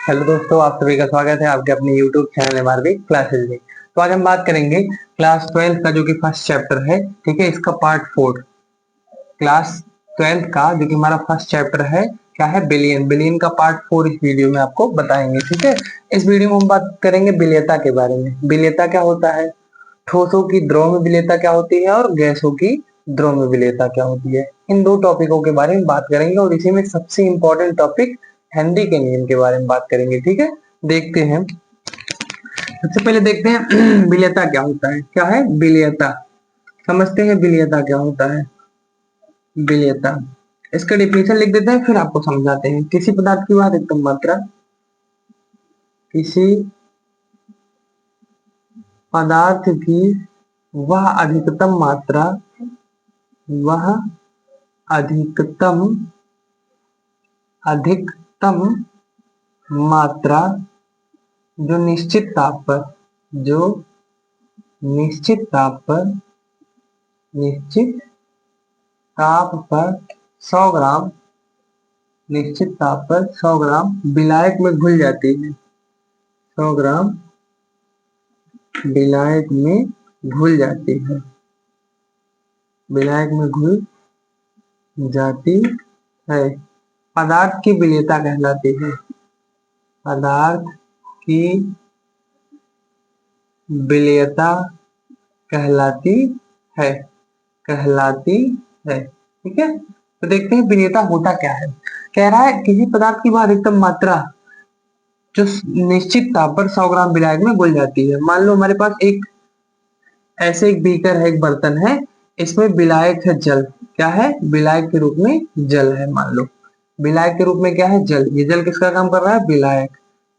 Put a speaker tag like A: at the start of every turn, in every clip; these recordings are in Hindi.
A: हेलो दोस्तों, आप सभी का स्वागत है आपके अपने YouTube चैनल एमआरवी क्लासेज में। तो आज हम बात करेंगे क्लास 12 का जो कि फर्स्ट चैप्टर है, ठीक है, इसका पार्ट 4। क्लास 12 का जो कि हमारा फर्स्ट चैप्टर है, क्या है, बिलियन। बिलियन का पार्ट 4 इस वीडियो में आपको बताएंगे, ठीक है। इस वीडियो में हम बात करेंगे बिलियता के बारे में। बिलियता क्या होता है, ठोसों की द्रव में विलेयता क्या होती है और गैसों की द्रव में विलेयता क्या होती है। इन दो टॉपिकों के बारे में बात करेंगे और इसी में सबसे इंपॉर्टेंट टॉपिक हेनरी के नियम के बारे में बात करेंगे, ठीक है। देखते हैं, सबसे पहले देखते हैं विलेयता क्या होता है। क्या है विलेयता, समझते हैं विलेयता क्या होता है। विलेयता, इसका डिफिनेशन लिख देते हैं फिर आपको समझाते हैं। किसी पदार्थ की वह अधिकतम मात्रा, किसी पदार्थ की वह अधिकतम मात्रा, वह अधिकतम अधिकतम मात्रा जो निश्चित ताप पर, जो निश्चित ताप पर, निश्चित ताप पर 100 ग्राम, निश्चित ताप पर 100 ग्राम विलायक में घुल जाती है। 100 ग्राम विलायक में घुल जाती है, विलायक में घुल जाती है, पदार्थ की विलेयता कहलाती है। पदार्थ की विलेयता कहलाती है, कहलाती है, ठीक है। तो देखते हैं विलेयता होता क्या है। कह रहा है किसी पदार्थ की वह अधिकतम मात्रा जो निश्चित ताप पर 100 ग्राम विलायक में घुल जाती है। मान लो हमारे पास एक ऐसे एक बीकर है, एक बर्तन है, इसमें विलायक है जल। क्या है, विलायक के रूप में जल है। मान लो विलायक के रूप में क्या है, जल। ये जल किसका काम कर रहा है, विलायक,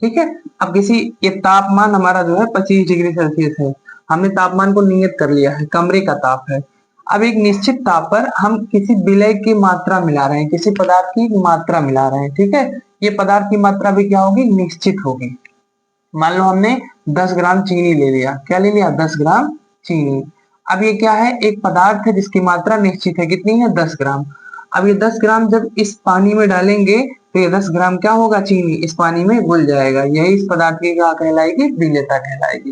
A: ठीक है। अब किसी, ये तापमान हमारा जो है 25 डिग्री सेल्सियस है। हमने तापमान को नियत कर लिया है, कमरे का ताप है। अब एक निश्चित ताप पर हम किसी विलय की मात्रा मिला रहे हैं, किसी पदार्थ की मात्रा मिला रहे हैं, ठीक है। ये पदार्थ की मात्रा भी क्या होगी, निश्चित होगी। मान लो हमने 10 ग्राम चीनी ले लिया। क्या ले लिया, 10 ग्राम चीनी। अब ये क्या है, एक पदार्थ है जिसकी मात्रा निश्चित है, कितनी है, 10 ग्राम। अब ये 10 ग्राम जब इस पानी में डालेंगे तो ये 10 ग्राम क्या होगा, चीनी इस पानी में घुल जाएगा। यही इस पदार्थ की क्या कहलाएगी, विलेयता कहलाएगी।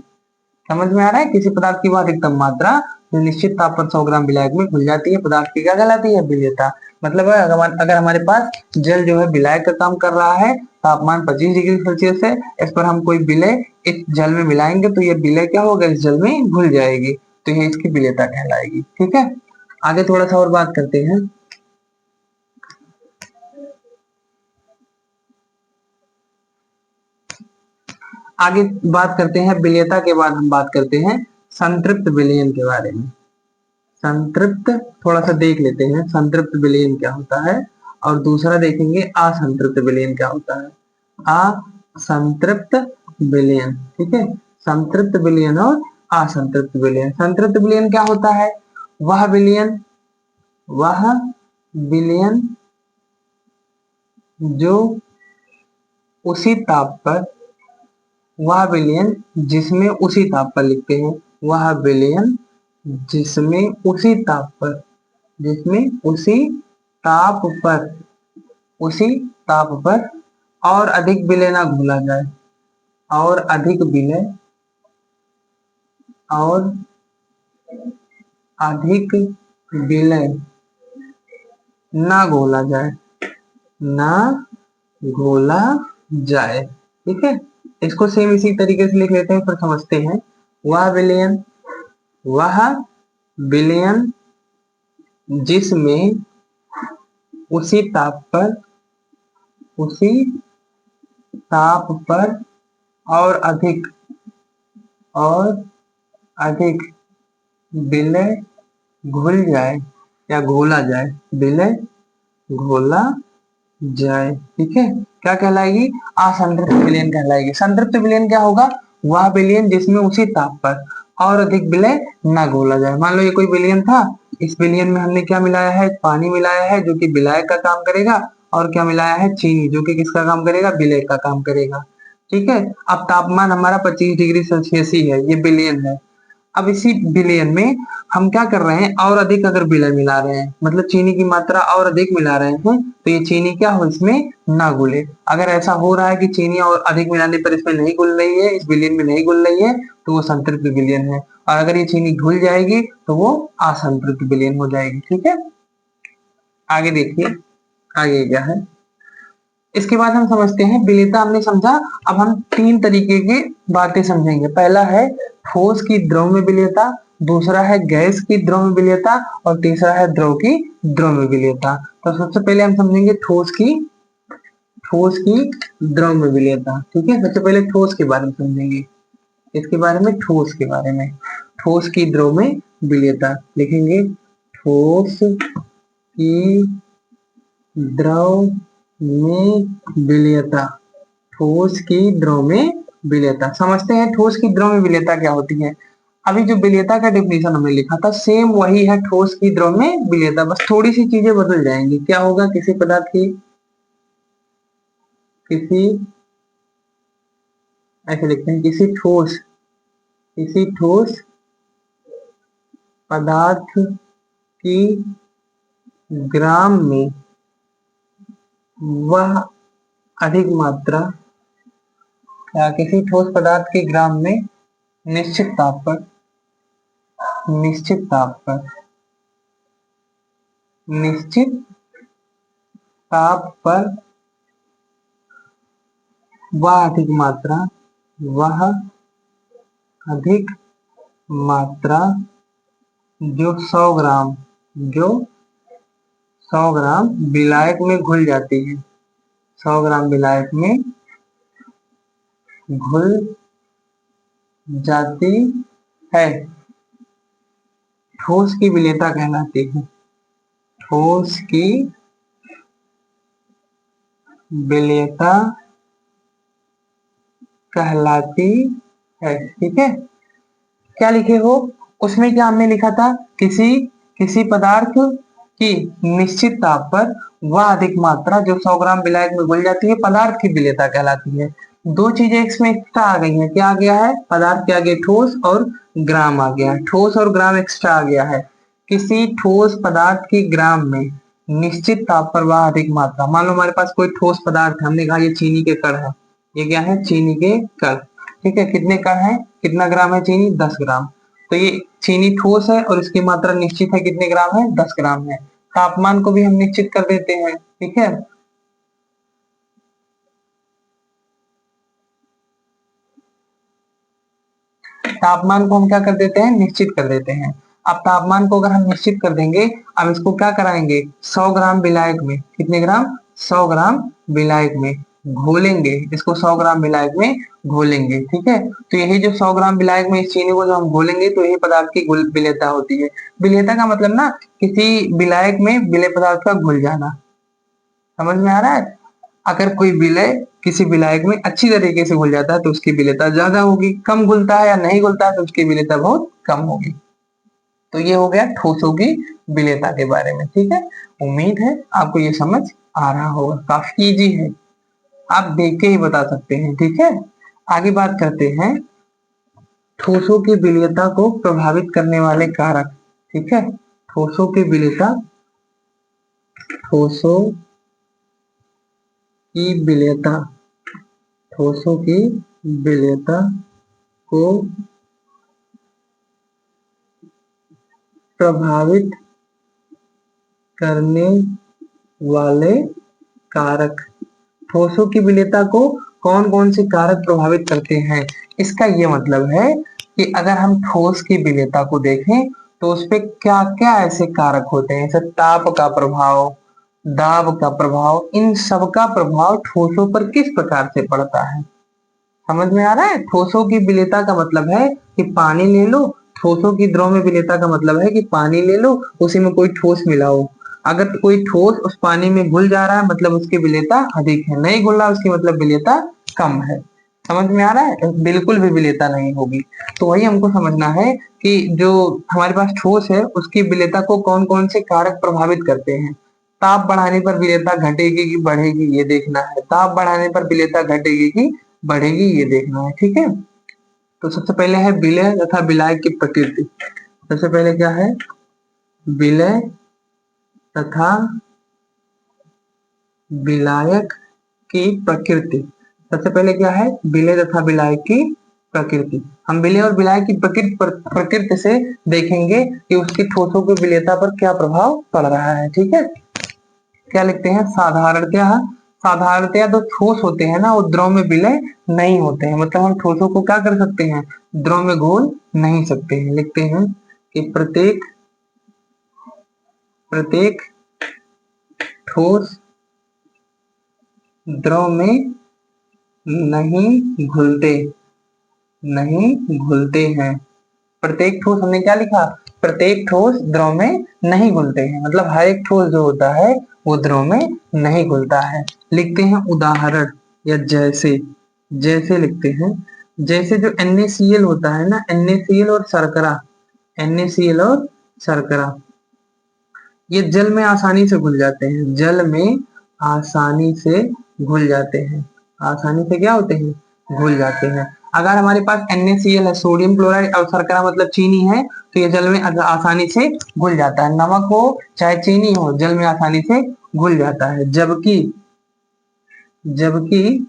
A: समझ में आ रहा है, किसी पदार्थ की वह अधिकतम मात्रा जो निश्चित ताप पर 100 ग्राम विलायक में घुल जाती है, पदार्थ की क्या कहलाती है, विलेयता। मतलब अगर हमारे पास जल जो है विलायक का काम कर रहा है, तापमान 25 डिग्री सेल्सियस है, इस पर हम कोई विलय इस जल में मिलाएंगे तो ये विलय क्या होगा, इस जल में घुल जाएगी। तो ये इसकी विलेयता कहलाएगी, ठीक है। आगे थोड़ा सा और बात करते हैं। आगे बात करते हैं विलेयता के बाद हम बात करते हैं संतृप्त विलयन के बारे में। संतृप्त थोड़ा सा देख लेते हैं, संतृप्त विलयन क्या होता है, और दूसरा देखेंगे असंतृप्त विलयन क्या होता है। असंतृप्त विलयन, ठीक है। संतृप्त विलयन और असंतृप्त विलयन। संतृप्त विलयन क्या होता है, वह विलयन, वह विलयन जो उसी ताप पर, वह विलयन जिसमें उसी ताप पर लिखते हैं, वह विलयन जिसमें उसी ताप पर, जिसमें उसी ताप पर, उसी ताप पर और अधिक विलय ना घोला जाए, और अधिक विलय, और अधिक विलय ना घोला जाए, ना घोला जाए, ठीक है। इसको सेम इसी तरीके से लिख लेते हैं, फिर समझते हैं। वह विलयन, वह विलयन जिसमें उसी ताप पर, उसी ताप पर और अधिक, और अधिक विलय घुल जाए या घोला जाए, विलय घोला जाए, ठीक है। क्या कहलाएगी, असंतृप्त विलयन कहलाएगी। संतृप्त विलयन क्या होगा, वह विलयन जिसमें उसी ताप पर और अधिक विलय न घोला जाए। मान लो ये कोई विलयन था, इस विलयन में हमने क्या मिलाया है, पानी मिलाया है जो कि विलायक का काम करेगा, और क्या मिलाया है, चीनी, जो कि किसका काम करेगा, विलय का काम करेगा, ठीक है। अब तापमान हमारा 25 डिग्री सेल्सियस ही है, ये विलयन है। अब इसी विलयन में हम क्या कर रहे हैं, और अधिक अगर विलय मिला रहे हैं, मतलब चीनी की मात्रा और अधिक मिला रहे हैं, तो ये चीनी क्या हो इसमें ना घुले। अगर ऐसा हो रहा है कि चीनी और अधिक मिलाने पर इसमें नहीं घुल रही है, इस विलयन में नहीं घुल रही है, तो वो संतृप्त विलयन है। और अगर ये चीनी घुल जाएगी तो वो असंतृप्त विलयन हो जाएगी। ठीक है, आगे देखिए आगे क्या है। इसके बाद हम समझते हैं विलेयता, हमने समझा। अब हम तीन तरीके की बातें समझेंगे। पहला है ठोस की द्रव में विलेयता, दूसरा है गैस की द्रव में विलेयता, और तीसरा है द्रव की द्रव में विलेयता। तो सबसे पहले हम समझेंगे ठोस की द्रव में विलेयता। ठीक है, सबसे पहले ठोस के बारे में समझेंगे, इसके बारे में, ठोस के बारे में। ठोस की द्रव में विलेयता लिखेंगे, ठोस की द्रव में विलेयता, ठोस की द्रव में विलेयता। समझते हैं ठोस की द्रव में विलेयता क्या होती है। अभी जो विलेयता का डेफिनेशन हमने लिखा था सेम वही है ठोस की द्रव में विलेयता, बस थोड़ी सी चीजें बदल जाएंगी। क्या होगा, किसी पदार्थ की, किसी, ऐसे लिखते हैं, किसी ठोस पदार्थ की ग्राम में वह अधिक मात्रा, या किसी ठोस पदार्थ के ग्राम में निश्चित ताप पर, निश्चित ताप पर, निश्चित ताप पर वह अधिक मात्रा, वह अधिक मात्रा जो 100 ग्राम, जो 100 ग्राम विलायक में घुल जाती है, 100 ग्राम विलायक में घुल जाती है, ठोस की विलेयता कहलाती है। ठोस की विलेयता कहलाती है। ठीक है, क्या लिखे हो उसमें, क्या हमने लिखा था, किसी किसी पदार्थ की निश्चित ताप पर वह अधिक मात्रा जो 100 ग्राम विलायक में घुल जाती है, पदार्थ की विलेयता कहलाती है। दो चीजें इसमें एक्स्ट्रा आ गई हैं, क्या आ गया है, पदार्थ के आगे ठोस और ग्राम आ गया है, ठोस और ग्राम एक्स्ट्रा आ गया है। किसी ठोस पदार्थ की ग्राम में निश्चित ताप पर वह अधिक मात्रा, मान लो हमारे पास कोई ठोस पदार्थ है, हमने कहा ये चीनी के कण है, ये क्या है, चीनी के कण। ठीक है, कितने कण है, कितना ग्राम है चीनी, 10 ग्राम। तो ये चीनी ठोस है और इसकी मात्रा निश्चित है, कितने ग्राम है, 10 ग्राम है। तापमान को भी हम निश्चित कर देते हैं। ठीक है, तापमान को हम क्या कर देते हैं, निश्चित कर देते हैं। अब तापमान को अगर हम निश्चित कर देंगे, अब इसको क्या कराएंगे, 100 ग्राम विलायक में, कितने ग्राम, 100 ग्राम विलायक में घोलेंगे, इसको 100 ग्राम विलायक में घोलेंगे। ठीक है, तो यही जो 100 ग्राम विलायक में इस चीनी को जो हम घोलेंगे, तो यही पदार्थ की विलेयता होती है। विलेयता का मतलब ना, किसी विलायक में विलेय पदार्थ का घुल जाना। समझ में आ रहा है, अगर कोई विलय किसी विलायक में अच्छी तरीके से घुल जाता है तो उसकी विलेयता ज्यादा होगी, कम घुलता है या नहीं घुलता है तो उसकी विलेयता बहुत कम होगी। तो ये हो गया ठोसों की विलेयता के बारे में। ठीक है, उम्मीद है आपको ये समझ आ रहा होगा, काफी इजी है, आप देख के ही बता सकते हैं। ठीक है, आगे बात करते हैं ठोसों की विलेयता को प्रभावित करने वाले कारक। ठीक है, ठोसों की विलेयता, ठोसों की विलेयता, ठोसों की विलेयता को प्रभावित करने वाले कारक। ठोसों की विलेयता को कौन कौन से कारक प्रभावित करते हैं, इसका ये मतलब है कि अगर हम ठोस की विलेयता को देखें तो उस पे क्या क्या ऐसे कारक होते हैं, जैसे ताप का प्रभाव, दाब का प्रभाव, इन सब का प्रभाव ठोसों पर किस प्रकार से पड़ता है। समझ में आ रहा है, ठोसों की विलेयता का मतलब है कि पानी ले लो, ठोसों की द्रव में विलेयता का मतलब है कि पानी ले लो, उसी में कोई ठोस मिलाओ। अगर कोई ठोस उस पानी में घुल जा रहा है मतलब उसकी विलेयता अधिक है, नहीं घुल रहा उसकी मतलब विलेयता कम है। समझ में आ रहा है, बिल्कुल भी विलेयता नहीं होगी। तो वही हमको समझना है कि जो हमारे पास ठोस है उसकी विलेयता को कौन कौन से कारक प्रभावित करते हैं। ताप बढ़ाने पर विलेयता घटेगी कि बढ़ेगी ये देखना है, ताप बढ़ाने पर विलेयता घटेगी कि बढ़ेगी ये देखना है। ठीक है, तो सबसे पहले है विलय तथा विलायक की प्रकृति। सबसे पहले क्या है? विलय तथा विलायक की प्रकृति। सबसे पहले क्या है? विलय तथा विलायक की प्रकृति। हम विलय और विलायक की प्रकृति से देखेंगे कि उसकी ठोसों की विलयता पर क्या प्रभाव पड़ रहा है। ठीक है, क्या लिखते हैं? साधारणतया, साधारणतया जो ठोस होते हैं ना वो द्रव में विलय नहीं होते हैं। मतलब हम ठोसों को क्या कर सकते हैं? द्रव में घोल नहीं सकते हैं। लिखते हैं कि प्रत्येक ठोस द्रव में नहीं घुलते हैं। प्रत्येक ठोस, हमने क्या लिखा? प्रत्येक ठोस द्रव में नहीं घुलते हैं, मतलब हर एक ठोस जो होता है वो द्रव में नहीं घुलता है। लिखते हैं उदाहरण या जैसे। जैसे लिखते हैं, जैसे जो NaCl होता है ना, NaCl और शर्करा, NaCl और शर्करा ये जल में आसानी से घुल जाते हैं। जल में आसानी से घुल जाते हैं। आसानी से क्या होते हैं? घुल जाते हैं। अगर हमारे पास NaCl है, सोडियम क्लोराइड, और शर्करा मतलब चीनी है, तो ये जल में आसानी से घुल जाता है। नमक हो चाहे चीनी हो, जल में आसानी से घुल जाता है। जबकि जबकि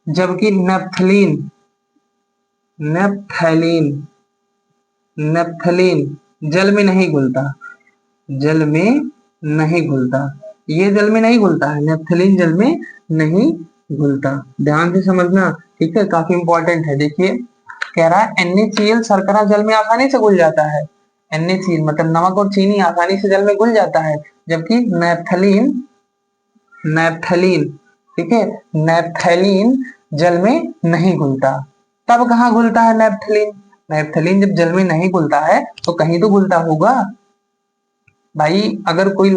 A: जबकि नेप्थलीन नेप्थलीन नेप्थलीन जल में नहीं घुलता। जल में नहीं घुलता। ये जल में नहीं घुलता है, नेप्थलीन जल में नहीं घुलता। ध्यान से समझना, ठीक है, काफी इंपॉर्टेंट है। देखिए कह रहा है NaCl शर्करा जल में आसानी से घुल जाता है। NaCl मतलब नमक और चीनी आसानी से जल में घुल जाता है, जबकि नेप्थलीन नेप्थलीन ठीक है, नेप्थलीन जल में नहीं घुलता। तब कहाँ घुलता है नेप्थलीन? नेप्थलीन जब जल में नहीं घुलता है तो कहीं तो घुलता होगा भाई। अगर कोई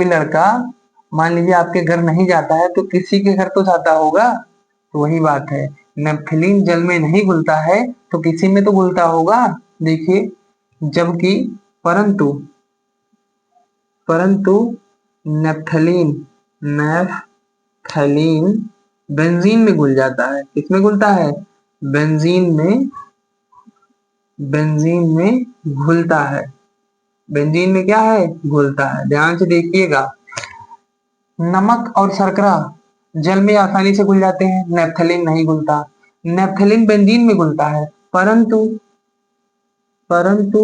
A: लड़का मान लीजिए आपके घर नहीं जाता है तो किसी के घर तो जाता होगा। तो वही बात है, नेप्थलीन जल में नहीं घुलता है तो किसी में तो घुलता होगा। देखिए, जबकि परंतु परंतु नेप्थलीन नेप्थलीन बेंजीन में घुल जाता है। किसमें घुलता है? बेंजीन में घुलता है। बेंजीन में क्या है? घुलता है। ध्यान से देखिएगा, नमक और शर्करा जल में आसानी से घुल जाते हैं, नेप्थलीन नहीं घुलता। नेप्थलीन बेंजीन में घुलता है, परंतु परंतु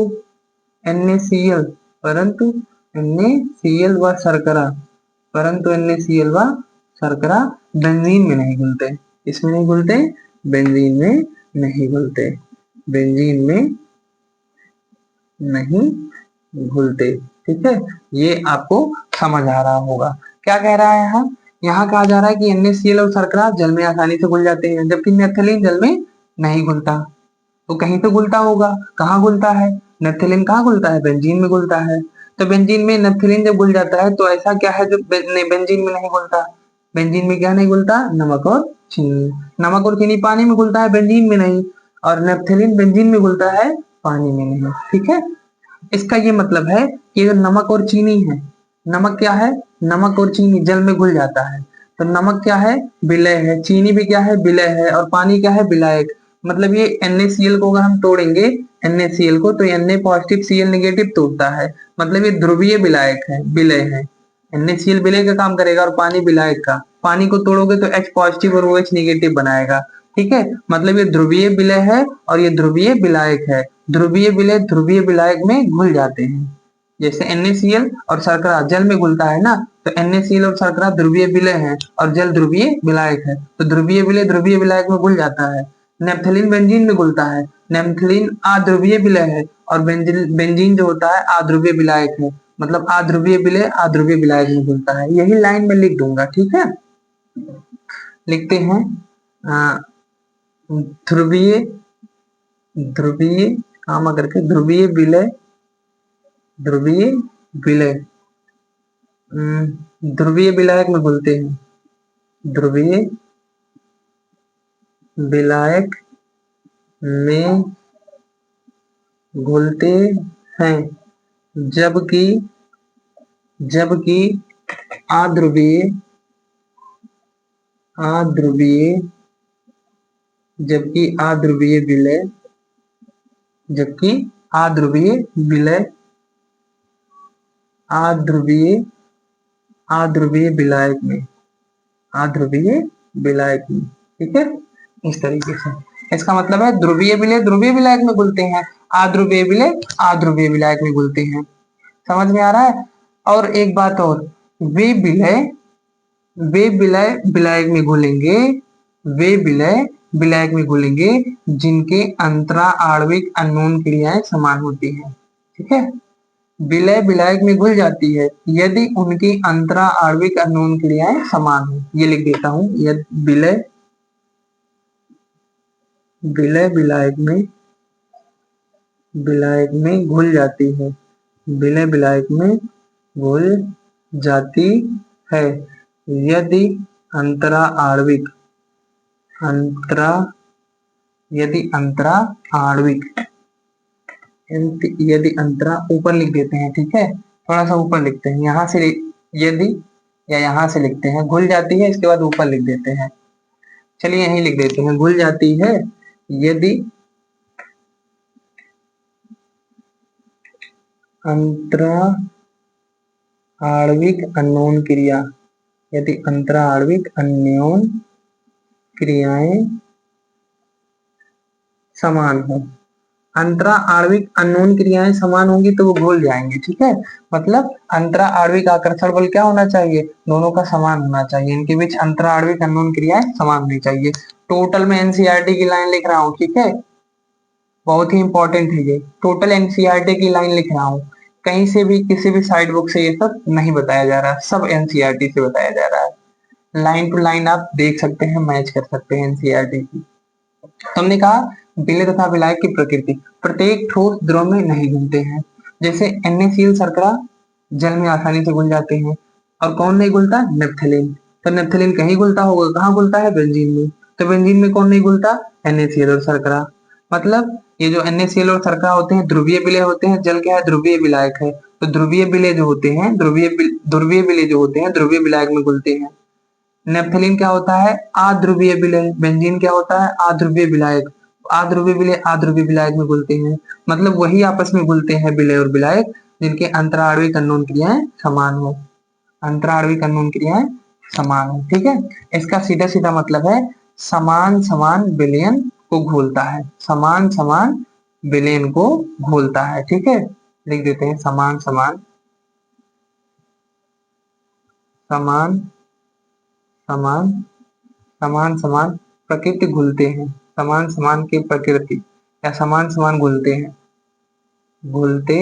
A: NaCl परंतु NaCl व शर्करा बेंजीन में नहीं घुलते। इसमें नहीं घुलते, बेंजीन में नहीं घुलते। बेंजीन में नहीं घुलते। ठीक है, ये आपको समझ आ रहा होगा। क्या कह रहा है यहाँ? यहाँ कहा जा रहा है कि NaCl और शर्करा जल में आसानी से घुल जाते हैं, जबकि नेप्थलीन जल में नहीं घुलता। तो कहीं तो घुलता होगा, कहाँ घुलता है? नेप्थलीन कहाँ घुलता है? बेंजीन में घुलता है। तो बेंजीन में नेप्थलीन जब घुल जाता है तो ऐसा क्या है जो बेंजीन में नहीं घुलता? बेंजीन में क्या नहीं घुलता? नमक और चीनी। नमक और चीनी पानी में घुलता है, बेंजीन में नहीं। और नेप्थलीन बेंजीन में घुलता है, पानी में नहीं। ठीक है, इसका ये मतलब है कि जो नमक और चीनी है, नमक क्या है? नमक और चीनी जल में घुल जाता है। तो नमक क्या है? विलय है। चीनी भी क्या है? विलय है। और पानी क्या है? विलायक। मतलब ये NaCl को अगर हम तोड़ेंगे, NaCl को, तो Na पॉजिटिव Cl नेगेटिव तोड़ता है। मतलब ये ध्रुवीय विलायक है, विलय है। NaCl विलय का काम करेगा और पानी विलायक का। पानी को तोड़ोगे तो H पॉजिटिव और OH नेगेटिव बनाएगा। ठीक है, मतलब ये ध्रुवीय विलय है और ये ध्रुवीय विलायक है। ध्रुवीय विलय ध्रुवीय विलायक में घुल जाते हैं। जैसे NaCl और शर्करा जल में घुलता है ना, तो NaCl और शर्करा ध्रुवीय विलय है और जल ध्रुवीय विलायक है, तो ध्रुवीय विलय ध्रुवीय विलायक में घुल जाता है। नेप्थलीन बेंजीन में घुलता है। नेप्थलीन अध्रुवीय विलय है और बेंजीन जो होता है अध्रुवीय विलायक है। मतलब अध्रुवीय विलय अध्रुवीय विलायक में घुलता है। यही लाइन में लिख दूंगा। ठीक है, लिखते हैं ध्रुवीय ध्रुवीय काम करके ध्रुवीय विलय ध्रुवीय विलायक में घुलते हैं। ध्रुवीय विलायक में घुलते हैं, जबकि जबकि अध्रुवीय अध्रुवीय, जबकि अध्रुवीय विलय, जबकि अध्रुवीय विलय, अध्रुवीय अध्रुवीय विलायक में, अध्रुवीय विलायक में, ठीक है, इस तरीके से। इसका मतलब है ध्रुवीय विलय ध्रुवीय विलायक में घुलते हैं, अध्रुवीय विलय अध्रुवीय विलायक में घुलते हैं। समझ में आ रहा है? और एक बात और, वे विलय विलायक में घुलेंगे, वे विलय विलायक में घुलेंगे जिनके अंतरा आणविक अन्योन क्रियाएं समान होती हैं। ठीक है, विलय विलायक में घुल जाती है यदि उनकी अंतरा आणविक अन्योन क्रियाएं समान हो। ये लिख देता हूं, यदि विलय विलायक में घुल जाती है, विलय विलायक में घुल जाती है यदि अंतरा आणविक यदि अंतरा ऊपर लिख देते हैं, ठीक है, थोड़ा सा ऊपर लिखते हैं, यहां से यदि या यहां से लिखते हैं, घुल जाती है, इसके बाद ऊपर लिख देते हैं। चलिए यहीं लिख देते हैं, घुल जाती है यदि अंतरा आणविक अन्योन क्रिया, यदि अंतरा आणविक अन्योन क्रियाएं समान हो। अंतरा आणविक अन्योन क्रियाएं समान होंगी तो वो घुल जाएंगे। ठीक है, मतलब अंतरा आणविक आकर्षण बल क्या होना चाहिए, दोनों का समान होना चाहिए, इनके बीच अंतरा आणविक अन्योन क्रियाएं समान होनी चाहिए। टोटल में एनसीईआरटी की लाइन लिख रहा हूँ, ठीक है, बहुत ही इंपॉर्टेंट है ये, टोटल एनसीईआरटी की लाइन लिख रहा हूँ, कहीं से भी किसी भी साइड बुक से ये सब नहीं बताया जा रहा, सब एनसीईआरटी से बताया जा रहा है। लाइन टू लाइन आप देख सकते हैं, मैच कर सकते हैं एनसीईआरटी की। हमने कहा विलय तथा विलायक की प्रकृति, प्रत्येक ठोस द्रव में नहीं घुलते हैं। जैसे NaCl शर्करा जल में आसानी से घुल जाते हैं, और कौन नहीं घुलता, नेप्थलीन। तो नेप्थलीन कहीं घुलता होगा, कहाँ घुलता है, बेंजीन में। तो बेंजीन में कौन नहीं घुलता, NaCl और शर्करा। मतलब ये जो NaCl और शर्करा होते हैं ध्रुवीय विलय होते हैं, जल क्या है, ध्रुवीय विलायक है। तो ध्रुवीय विलय जो होते हैं, ध्रुवीय विलय जो होते हैं ध्रुवीय विलायक में घुलते हैं। नेप्थलीन क्या होता है, अध्रुवीय विलय, बेंजीन क्या होता है, अध्रुवीय विलायक, अध्रुवीय विलय अध्रुवीय विलायक में घुलते हैं। मतलब वही आपस में घुलते हैं विलय और विलायक जिनके अंतरा आणविक अन्योन क्रियाएं समान हो, अंतरा आणविक अन्योन क्रियाएं समान हो। ठीक है, इसका सीधा सीधा मतलब है समान समान विलयन को घोलता है, समान समान विलयन को घोलता है। ठीक है, लिख देते हैं समान समान समान समान समान समान प्रकृति घुलते हैं, समान समान की प्रकृति या समान समान घुलते हैं, घुलते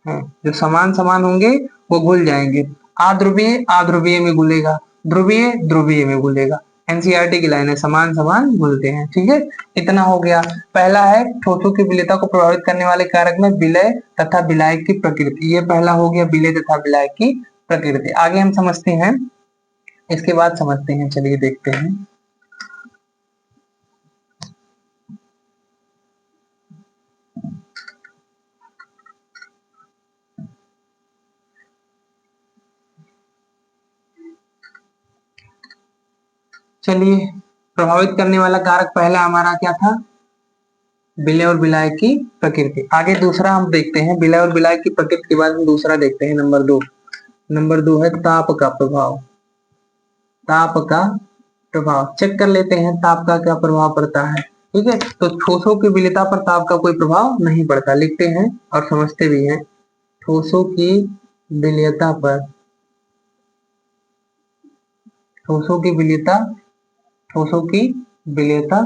A: हैं, जो समान समान होंगे वो घुल जाएंगे। अध्रुवीय अध्रुवीय में घुलेगा, ध्रुवीय ध्रुवीय में घुलेगा। एनसीईआरटी की लाइन है, समान समान घुलते हैं। ठीक है, इतना हो गया। पहला है ठोसों की विलयता को प्रभावित करने वाले कारक में विलय तथा विलायक की प्रकृति, ये पहला हो गया, विलय तथा विलायक की प्रकृति। आगे हम समझते हैं, इसके बाद समझते हैं, चलिए देखते हैं। चलिए, प्रभावित करने वाला कारक पहला हमारा क्या था, विलय और विलायक की प्रकृति। आगे दूसरा हम देखते हैं, विलय और विलायक की प्रकृति के बाद हम दूसरा देखते हैं, नंबर दो है ताप का प्रभाव। ताप का प्रभाव चेक कर लेते हैं, ताप का क्या प्रभाव पड़ता है। ठीक है, तो ठोसों की विलयता पर ताप का कोई प्रभाव नहीं पड़ता, लिखते हैं और समझते भी हैं। ठोसों की विलयता पर, ठोसों की विलयता, ठोसों की विलयता,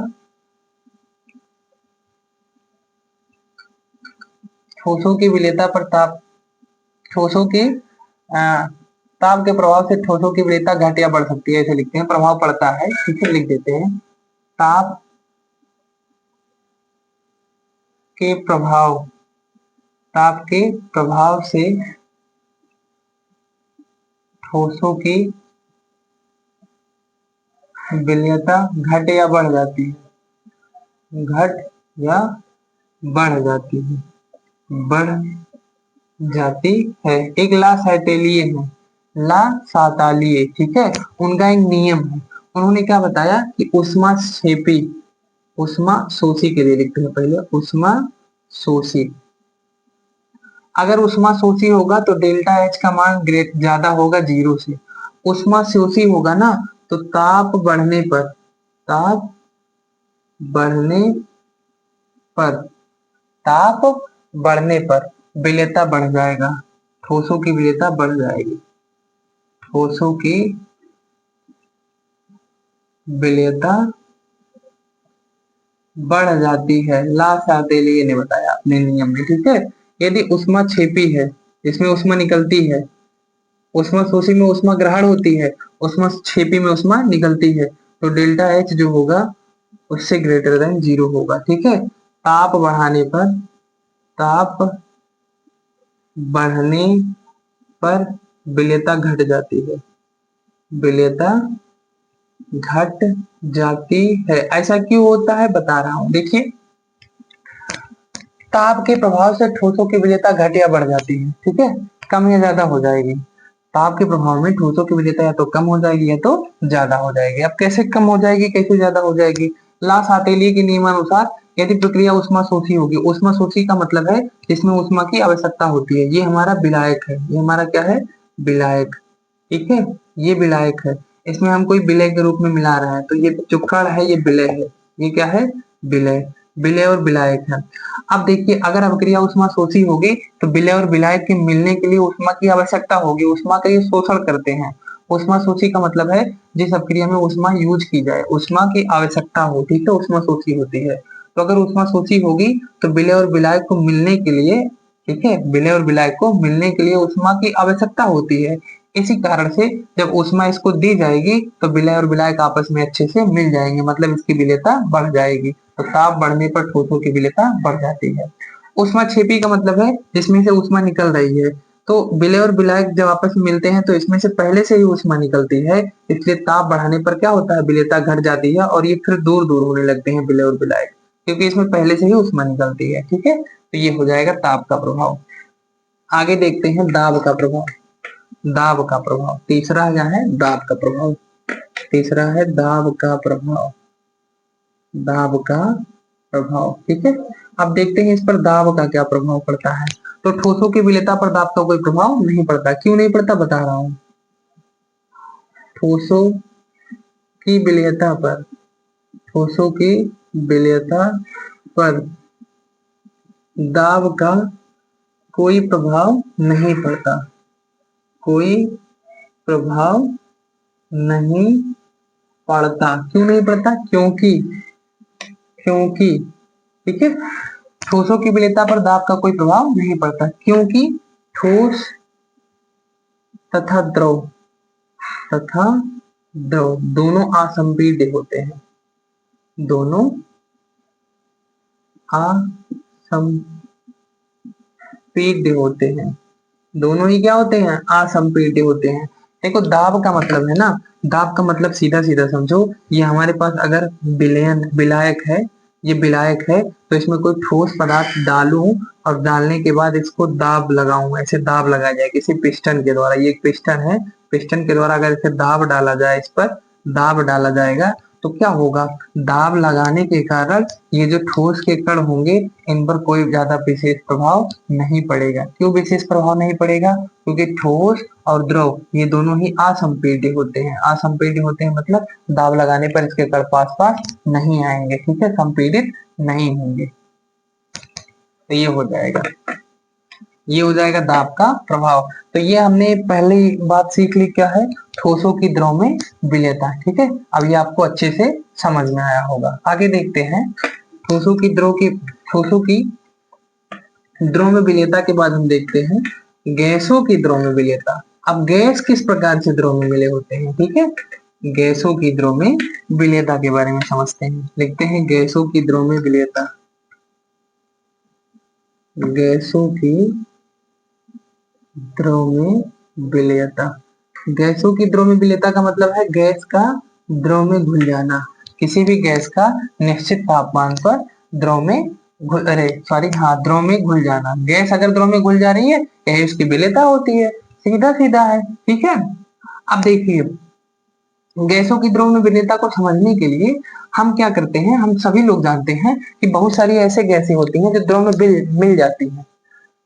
A: ठोसों की विलयता पर ताप, ठोसों की ताप के प्रभाव से ठोसों की विलयता घट या बढ़ सकती है, ऐसे लिखते हैं, प्रभाव पड़ता है। ठीक है, लिख देते हैं, ताप के प्रभाव, ताप के प्रभाव से ठोसों की विलयता घट या बढ़ जाती है, घट या बढ़ जाती है, बढ़ जाती है। एक ला सैटेलिए है, ला सातालिए, ठीक है, उनका एक नियम है, उन्होंने क्या बताया कि उष्मा क्षेपी, उष्मा शोषी के लिए लिखते हैं पहले, उष्मा शोषी। अगर उष्मा शोषी होगा तो डेल्टा एच का मान ग्रेट ज्यादा होगा जीरो से। उष्मा शोषी होगा ना तो ताप बढ़ने पर, ताप बढ़ने पर, ताप बढ़ने पर विलेयता बढ़ जाएगा, ठोसों की विलेयता बढ़ जाएगी, ठोसों की विलेयता बढ़ जाती है। लाशातेलिए ने बताया अपने नियम में, ठीक है। यदि उष्मा क्षेपी है, इसमें उष्मा निकलती है, उष्मा शोषी में उष्मा ग्रहण होती है, उष्मा क्षेपी में उष्मा निकलती है, तो डेल्टा एच जो होगा उससे ग्रेटर देन जीरो होगा, ठीक है। ताप बढ़ाने पर, ताप बढ़ने पर विलेयता घट जाती है, विलेयता घट जाती है। ऐसा क्यों होता है बता रहा हूं, देखिए ताप के प्रभाव से ठोसों की विलेयता घट या बढ़ जाती है, ठीक है, कम या ज्यादा हो जाएगी। ताप के प्रभाव में ठोसों की विलेयता या तो कम हो जाएगी या तो ज्यादा हो जाएगी। अब कैसे कम हो जाएगी, कैसे ज्यादा हो जाएगी? लाशातेली के नियमानुसार यदि प्रक्रिया उष्मा शोषी होगी, उष्मा शोषी का मतलब है जिसमें उष्मा की आवश्यकता होती है, ये हमारा विलायक है, ये हमारा क्या है, विलायक, ठीक है, ये विलायक है। इसमें हम कोई विलय के रूप में मिला रहे हैं, तो ये जो कण है ये विलय है, ये क्या है, विलय, विलय और विलायक है। अब देखिए अगर अभिक्रिया उष्मा शोषी होगी तो विलय और विलायक के मिलने के लिए उष्मा की आवश्यकता होगी, उष्मा का ये शोषण करते हैं। उष्मा शोषी का मतलब है जिस अभिक्रिया में उष्मा यूज की जाए, उष्मा की आवश्यकता हो, ठीक है, उष्मा शोषी होती है। तो अगर उष्मा शोषी होगी तो विलय और विलायक को मिलने के लिए, ठीक है, विलय और विलायक को मिलने के लिए उष्मा की आवश्यकता होती है। इसी कारण से जब उष्मा इसको दी जाएगी तो विलय और विलायक आपस में अच्छे से मिल जाएंगे, मतलब इसकी विलेयता बढ़ जाएगी। तो ताप बढ़ने पर ठोसों की विलेयता बढ़ जाती है। उष्मा क्षेपी का मतलब है जिसमें से उष्मा निकल रही है, तो विलय और विलायक जब आपस में मिलते हैं तो इसमें से पहले से ही उष्मा निकलती है, इसलिए ताप बढ़ाने पर क्या होता है, विलेयता घट जाती है और ये फिर दूर दूर होने लगते हैं विलय और विलायक, क्योंकि इसमें पहले से ही उष्मा निकलती है, ठीक है। तो ये हो जाएगा ताप का प्रभाव। आगे देखते हैं दाब का प्रभाव। दाब का प्रभाव तीसरा क्या है, दाब का प्रभाव, तीसरा है दाब का प्रभाव, दाब का प्रभाव, ठीक है। अब देखते हैं इस पर दाब का क्या प्रभाव पड़ता है। तो ठोसों की विलेयता पर दाब का कोई प्रभाव नहीं पड़ता, क्यों नहीं पड़ता बता रहा हूं। ठोसों की विलेयता पर, ठोसों की विलेयता पर दाब का कोई प्रभाव नहीं पड़ता, कोई प्रभाव नहीं पड़ता। क्यों नहीं पड़ता, क्योंकि, क्योंकि, ठीक है, ठोसों की विलेयता पर दाब का कोई प्रभाव नहीं पड़ता, क्योंकि ठोस तथा द्रव, तथा द्रव दोनों असंपीड्य होते हैं, दोनों असंपीड्य होते हैं, दोनों ही क्या होते हैं, असंपीड्य होते हैं। देखो दाब का मतलब है ना, दाब का मतलब सीधा सीधा समझो, ये हमारे पास अगर विलयन विलायक है, ये विलायक है, तो इसमें कोई ठोस पदार्थ डालूं और डालने के बाद इसको दाब लगाऊं, ऐसे दाब लगाया जाए किसी पिस्टन के द्वारा, ये एक पिस्टन है, पिस्टन के द्वारा अगर इसे दाब डाला जाए, इस पर दाब डाला जाएगा तो क्या होगा, दाब लगाने के कारण ये जो ठोस के कण होंगे इन पर कोई ज्यादा विशेष प्रभाव नहीं पड़ेगा। क्यों विशेष प्रभाव नहीं पड़ेगा, क्योंकि ठोस और द्रव ये दोनों ही असंपीड्य होते हैं, असंपीड्य होते हैं मतलब दाब लगाने पर इसके कण पास पास नहीं आएंगे, ठीक है, संपीड़ित नहीं होंगे। तो ये हो जाएगा, ये हो जाएगा दाब का प्रभाव। तो ये हमने पहले बात सीख ली, क्या है, ठोसों की द्रव में विलेयता, ठीक है। अब ये आपको अच्छे से समझ में आया होगा। आगे देखते हैं ठोसों की द्रव की, ठोसों की द्रव में विलेयता के बाद हम देखते हैं गैसों की द्रव में विलेयता। अब गैस किस प्रकार से द्रव में विलय होते हैं, ठीक है, गैसों की द्रव में विलेयता के बारे में समझते हैं। लिखते हैं गैसों की द्रव में विलेयता, गैसों की द्रव में विलेयता। गैसों की द्रव में विलेयता का मतलब है गैस का द्रव में घुल जाना, किसी भी गैस का निश्चित तापमान पर द्रव में अरे सॉरी हाँ द्रव में घुल जाना। गैस अगर द्रव में घुल जा रही है यही उसकी विलेयता होती है, सीधा सीधा है, ठीक है। अब देखिए गैसों की द्रव में भिन्नता को समझने के लिए हम क्या करते हैं, हम सभी लोग जानते हैं कि बहुत सारी ऐसे गैसें होती हैं जो द्रव में मिल जाती हैं,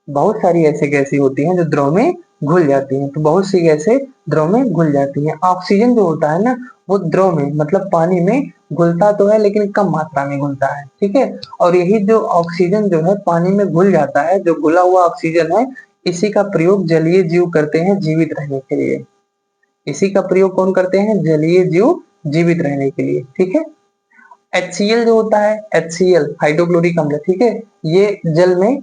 A: बहुत सारी ऐसी गैसें होती हैं जो द्रव में घुल जाती हैं। तो बहुत सी गैसें द्रव में घुल जाती हैं। ऑक्सीजन जो होता है ना, वो द्रव में मतलब पानी में घुलता तो है लेकिन कम मात्रा में घुलता है, ठीक है। और यही जो ऑक्सीजन जो है पानी में घुल जाता है, जो घुला हुआ ऑक्सीजन है, इसी का प्रयोग जलीय जीव करते हैं जीवित रहने के लिए। इसी का प्रयोग कौन करते हैं, जलीय जीव जीवित रहने के लिए, ठीक है। HCl जो होता है, HCl हाइड्रोक्लोरिक अम्ल, ठीक है, ये जल में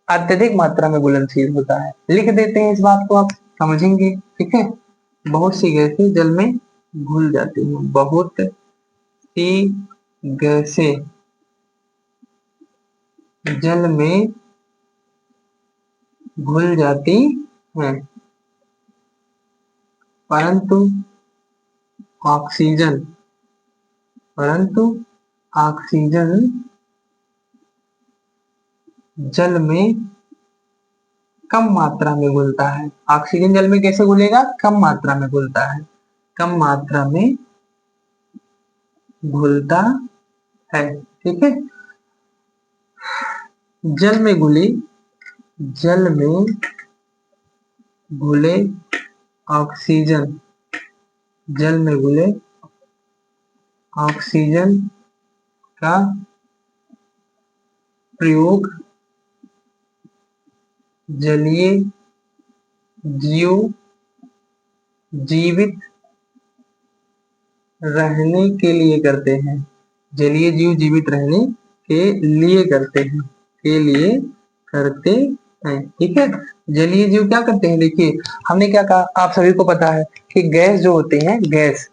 A: अत्यधिक मात्रा में घुलनशील होता है। लिख देते हैं इस बात को, आप समझेंगे, ठीक है। बहुत सी गैसें जल में घुल जाती हैं, बहुत सी गैसें जल में घुल जाती हैं, परंतु ऑक्सीजन परंतु ऑक्सीजन जल में कम मात्रा में घुलता है। ऑक्सीजन जल में कैसे घुलेगा, कम मात्रा में घुलता है, कम मात्रा में घुलता है, ठीक है। जल में घुले ऑक्सीजन जल में घुले ऑक्सीजन का प्रयोग जलीय जीव जीवित रहने के लिए करते हैं, जलीय जीव जीवित रहने के लिए करते हैं, ठीक है। जलीय जीव क्या करते हैं, देखिए हमने क्या कहा, आप सभी को पता है कि गैस जो होती है, गैस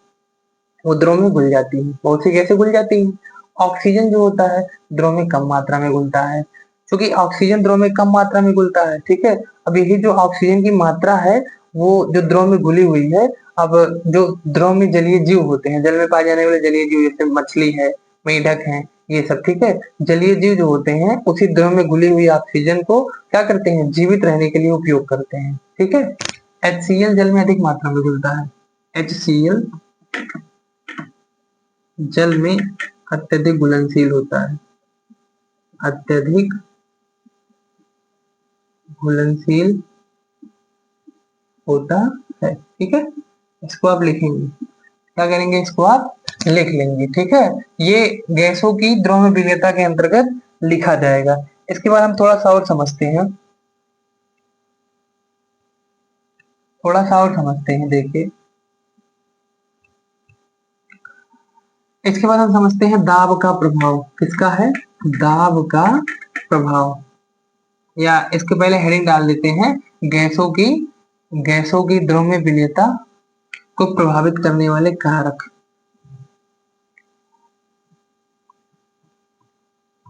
A: वो द्रव में घुल जाती है, बहुत सी गैसें घुल जाती हैं। ऑक्सीजन जो होता है द्रव में कम मात्रा में घुलता है, क्योंकि ऑक्सीजन द्रव में कम मात्रा में घुलता है, ठीक है। अब यही जो ऑक्सीजन की मात्रा है वो जो द्रव में घुली हुई है, अब जो द्रव में जलीय जीव होते हैं, जल में पाए जाने वाले जलीय जीव जैसे मछली है, मेढक है, ये सब, ठीक है, जलीय जीव जो होते हैं उसी द्रव में घुली हुई ऑक्सीजन को क्या करते हैं, जीवित रहने के लिए उपयोग करते हैं, ठीक है। HCl जल में अधिक मात्रा में घुलता है, HCl जल में अत्यधिक घुलनशील होता है, अत्यधिक घुलनशील होता है, ठीक है। इसको आप लिखेंगे, क्या करेंगे, इसको आप लिख लेंगे, ठीक है। ये गैसों की द्रव में विलेयता के अंतर्गत लिखा जाएगा। इसके बाद हम थोड़ा सा और समझते हैं, देखिए इसके बाद हम समझते हैं दाब का प्रभाव। किसका है, दाब का प्रभाव, या इसके पहले हेडिंग डाल देते हैं, गैसों की द्रव में विलेयता को प्रभावित करने वाले कारक।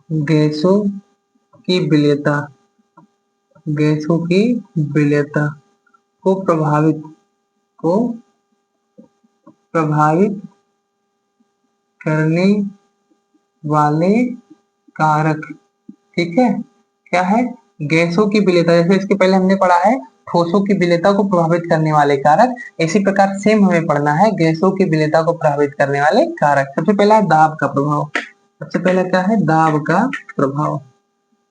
A: गैसों की विलेयता को प्रभावित करने वाले कारक, ठीक है। क्या है, गैसों की विलेयता, जैसे इसके पहले हमने पढ़ा है ठोसों की विलेयता को प्रभावित करने वाले कारक, इसी प्रकार सेम हमें पढ़ना है गैसों की विलेयता को प्रभावित करने वाले कारक। सबसे पहला है दाब का प्रभाव। सबसे पहला क्या है, दाब का प्रभाव।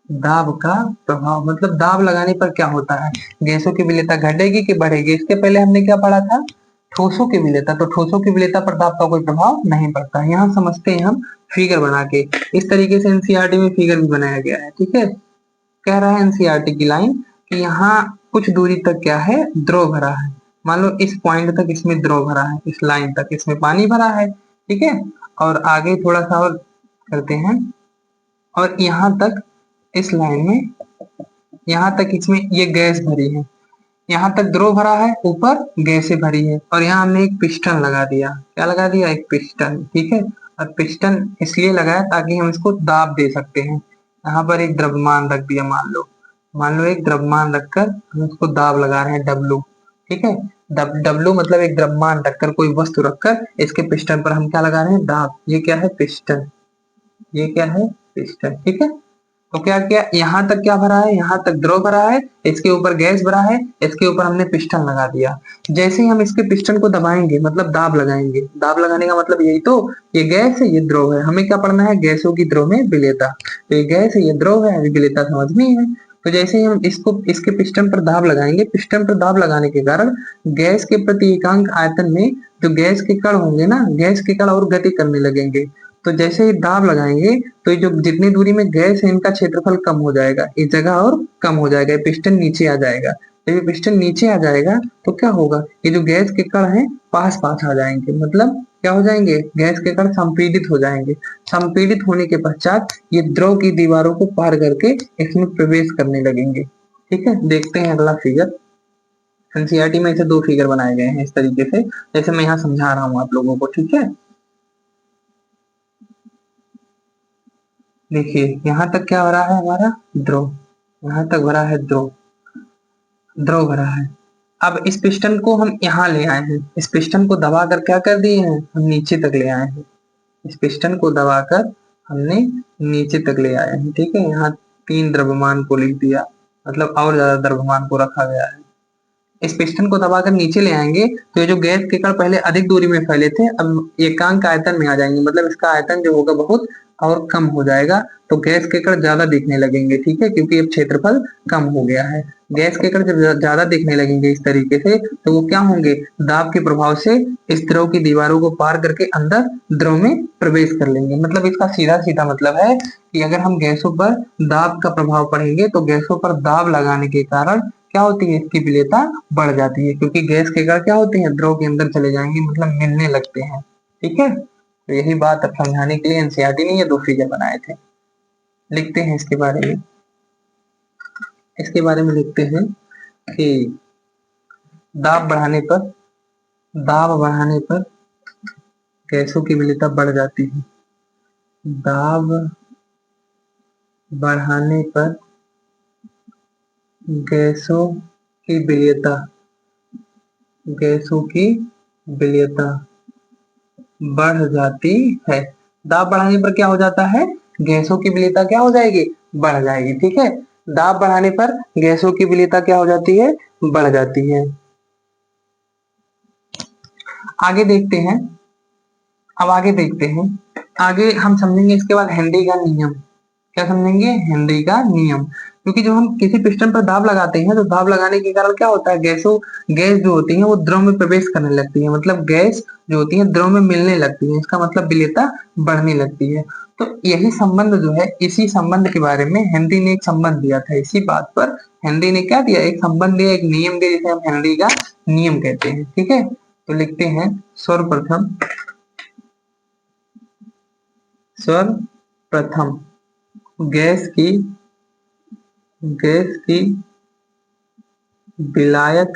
A: दाब का प्रभाव मतलब दाब लगाने पर क्या होता है, गैसों की विलेयता घटेगी कि बढ़ेगी। इसके पहले हमने क्या पढ़ा था, ठोसों की विलेयता, तो ठोसों की विलेयता पर दाब का कोई प्रभाव नहीं पड़ता। यहाँ समझते हैं हम फिगर बना के, इस तरीके से एनसीईआरटी में फिगर भी बनाया गया है, ठीक है। कह रहा है एनसीईआरटी की लाइन कि यहाँ कुछ दूरी तक क्या है, द्रव भरा है। मान लो इस पॉइंट तक इसमें द्रव भरा है, इस लाइन तक इसमें पानी भरा है, ठीक है। और आगे थोड़ा सा और करते हैं, और यहाँ तक इस लाइन में, यहाँ तक इसमें ये गैस भरी है, यहाँ तक द्रव भरा है, ऊपर गैसें भरी है, और यहाँ हमने एक पिस्टन लगा दिया। क्या लगा दिया, एक पिस्टन, ठीक है। और पिस्टन इसलिए लगाया ताकि हम इसको दाब दे सकते हैं। यहाँ पर एक द्रव्यमान रख दिया, मान लो एक द्रव्यमान रखकर हम उसको दाब लगा रहे हैं, डब्लू, ठीक है। डब्लू मतलब एक द्रव्यमान रखकर, कोई वस्तु रखकर इसके पिस्टन पर हम क्या लगा रहे हैं, दाब। ये क्या है, पिस्टन, ठीक है। तो क्या किया, यहाँ तक क्या भरा है, यहाँ तक द्रव भरा है, इसके ऊपर गैस भरा है, इसके ऊपर हमने पिस्टन लगा दिया। जैसे ही हम इसके पिस्टन को दबाएंगे मतलब दाब लगाएंगे, दाब लगाने का मतलब यही तो, ये गैस है ये द्रव है, हमें क्या पढ़ना है, गैसों की द्रव में विलेयता। तो ये गैस है ये द्रव है, अभी विलेयता समझनी है। तो जैसे ही हम इसको इसके पिस्टन पर दाब लगाएंगे, पिस्टन पर दाब लगाने के कारण गैस के प्रति एकांक आयतन में जो गैस के कण होंगे ना, गैस के कण और गति करने लगेंगे। तो जैसे ही दाब लगाएंगे तो ये जो जितनी दूरी में गैस है इनका क्षेत्रफल कम हो जाएगा, इस जगह और कम हो जाएगा, पिस्टन नीचे आ जाएगा। जब ये पिस्टन नीचे आ जाएगा तो क्या होगा, ये जो गैस के कण हैं पास पास आ जाएंगे, मतलब क्या हो जाएंगे, गैस के कण संपीड़ित हो जाएंगे। संपीड़ित होने के पश्चात ये द्रव की दीवारों को पार करके इसमें प्रवेश करने लगेंगे। ठीक है, देखते हैं अगला फिगर। एनसीईआरटी में ऐसे दो फिगर बनाए गए हैं इस तरीके से, जैसे मैं यहाँ समझा रहा हूँ आप लोगों को। ठीक है, देखिए यहाँ तक क्या भरा है हमारा, द्रव, यहाँ तक भरा है द्रव, द्रव भरा है। अब इस पिस्टन को हम यहाँ ले आए हैं, इस पिस्टन को दबाकर क्या कर दिए हैं, हम नीचे तक ले आए हैं। इस पिस्टन को दबाकर हमने नीचे तक ले आए हैं। ठीक है, यहाँ 3 द्रव्यमान को लिख दिया, मतलब और ज्यादा द्रव्यमान को रखा गया है। इस पिस्टन को दबाकर नीचे ले आएंगे तो ये जो गैस के कण पहले अधिक दूरी में फैले थे अब एकांक आयतन में आ जाएंगे, मतलब इसका आयतन जो होगा बहुत और कम हो जाएगा। तो गैस के कण ज्यादा दिखने लगेंगे। ठीक है, क्योंकि अब क्षेत्रफल कम हो गया है। गैस के कण जब ज्यादा दिखने लगेंगे इस तरीके से तो वो क्या होंगे, दाब के प्रभाव से इस द्रव की दीवारों को पार करके अंदर द्रव में प्रवेश कर लेंगे। मतलब इसका सीधा सीधा मतलब है कि अगर हम गैसों पर दाब का प्रभाव पढ़ेंगे तो गैसों पर दाब लगाने के कारण क्या होती है, इसकी विलेयता बढ़ जाती है, क्योंकि गैस के कण क्या होते हैं, द्रव के अंदर चले जाएंगे, मतलब मिलने लगते हैं। ठीक है, तो यही बात अब समझाने के लिए एनसीईआरटी ने ये दो फिगर बनाए थे। लिखते हैं इसके बारे में, इसके बारे में लिखते हैं कि दाब बढ़ाने पर, दाब बढ़ाने पर गैसों की विलेयता बढ़ जाती है। दाब बढ़ाने पर गैसों की विलेयता, गैसों की विलेयता बढ़ जाती है। दाब बढ़ाने पर क्या हो जाता है, गैसों की विलेयता क्या हो जाएगी, बढ़ जाएगी। ठीक है, दाब बढ़ाने पर गैसों की विलेयता क्या हो जाती है, बढ़ जाती है। आगे देखते हैं, अब आगे देखते हैं, आगे हम समझेंगे इसके बाद हेनरी का नियम। क्या समझेंगे, हेनरी का नियम। क्योंकि जब हम किसी पिस्टन पर दाब लगाते हैं तो दाब लगाने के कारण क्या होता है, गैस जो होती है वो द्रव में प्रवेश करने लगती है, मतलब गैस जो होती है द्रव में मिलने लगती है, इसका मतलब विलेयता बढ़ने लगती है। तो यही संबंध जो है, इसी संबंध के बारे में हेनरी ने एक संबंध दिया था। इसी बात पर हेनरी ने क्या दिया, एक संबंध दिया, एक नियम दिया, जिसे हम हेनरी का नियम कहते हैं। ठीक है, तो लिखते हैं सर्वप्रथम, सर्वप्रथम गैस की, गैस की विलायक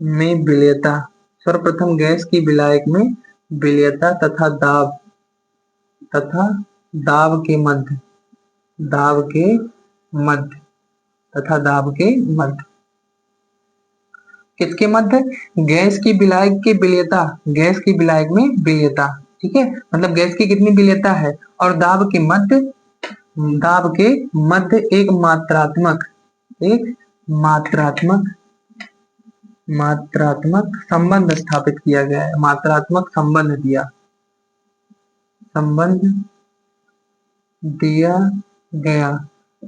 A: में विलेयता, सर्वप्रथम गैस की विलायक में विलेयता तथा दाब, तथा दाब के मध्य, दाब के मध्य, तथा दाब के मध्य, किसके मध्य, गैस की विलायक की विलेयता, गैस की विलायक में विलेयता। ठीक है, मतलब गैस की कितनी विलेयता है, और दाब के मध्य, दाब के मध्य एक मात्रात्मक, एक मात्रात्मक, मात्रात्मक संबंध स्थापित किया गया है, मात्रात्मक संबंध दिया, संबंध दिया गया,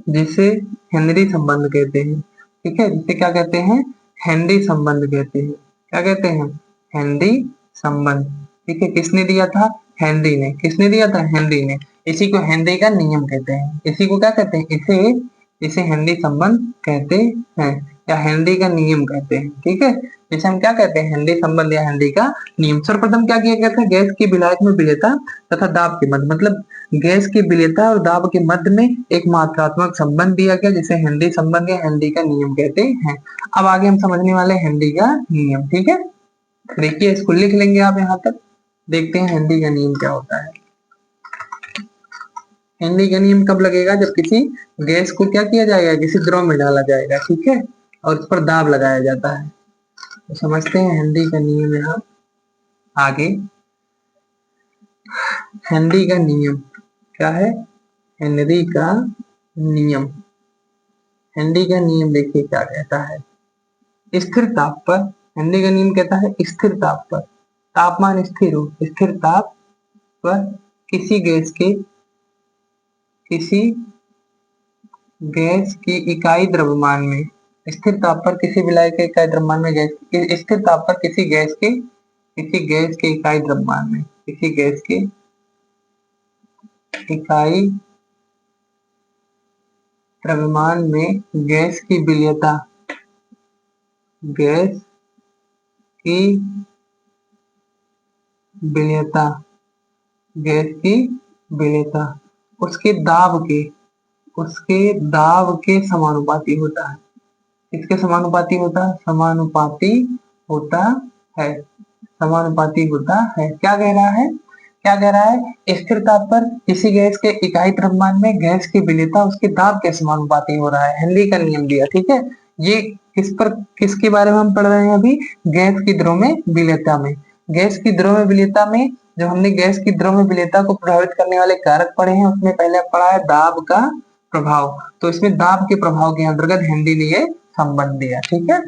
A: जिसे हेनरी संबंध कहते हैं। ठीक है, जिसे क्या कहते हैं, हेनरी संबंध कहते हैं। क्या कहते हैं, हेनरी संबंध। ठीक है, किसने दिया था, हेनरी ने। किसने दिया था, हेनरी ने। इसी को हेनरी का नियम कहते हैं। इसी को क्या कहते हैं, इसे, इसे हेनरी संबंध कहते हैं या हेनरी का नियम कहते हैं। ठीक है, जिसे हम क्या कहते हैं, हेनरी संबंध या हेनरी का नियम। सर्वप्रथम क्या किया गया था, गैस की विलायक में विलेयता तथा दाब के मध्य, मतलब गैस की विलेयता और दाब के मध्य में एक मात्रात्मक संबंध दिया गया, जिसे हेनरी संबंध या हेनरी का नियम कहते हैं। अब आगे हम समझने वाले हैं हेनरी का नियम। ठीक है, देखिए इसको लिख लेंगे आप यहाँ तक। देखते हैं हेनरी का नियम क्या होता है। हेनरी का नियम कब लगेगा, जब किसी गैस को क्या किया जाएगा, किसी द्रव में डाला जाएगा। ठीक है, और उस पर दाब लगाया जाता है। तो समझते हैं हेनरी का नियम यहाँ आगे। हेनरी का नियम क्या है, हेनरी का नियम, हेनरी का नियम देखिए क्या कहता है। स्थिर ताप पर, हेनरी का नियम कहता है स्थिर ताप पर, तापमान स्थिर हो, स्थिर ताप पर किसी गैस के, किसी गैस की इकाई द्रव्यमान में, स्थिर ताप पर किसी विलायक के इकाई द्रव्यमान में गैस, स्थिर ताप पर किसी गैस के, किसी गैस के इकाई द्रव्यमान में, किसी गैस के इकाई द्रव्यमान में गैस की विलेयता, गैस की विलेयता, गैस की विलेयता उसके दाब के, उसके दाब के समानुपाती होता है। किसके समानुपाती होता है? समानुपाती होता है, समानुपाती होता है। क्या कह रहा है, क्या कह रहा है? स्थिर ताप पर किसी गैस के इकाई द्रव्यमान में गैस की विलेयता उसके दाब के समानुपाती हो रहा है, हेनरी का नियम दिया। ठीक है, ये किस पर, किसके बारे में हम पढ़ रहे हैं अभी? गैस की द्रव में विलेयता में। गैस की द्रव में विलेयता में जब हमने गैस की द्रव में विलेयता को प्रभावित करने वाले कारक पढ़े हैं, उसमें पहले पढ़ा है दाब का प्रभाव, तो इसमें दाब के प्रभाव के अंतर्गत हेनरी ने ये संबंध दिया। ठीक है,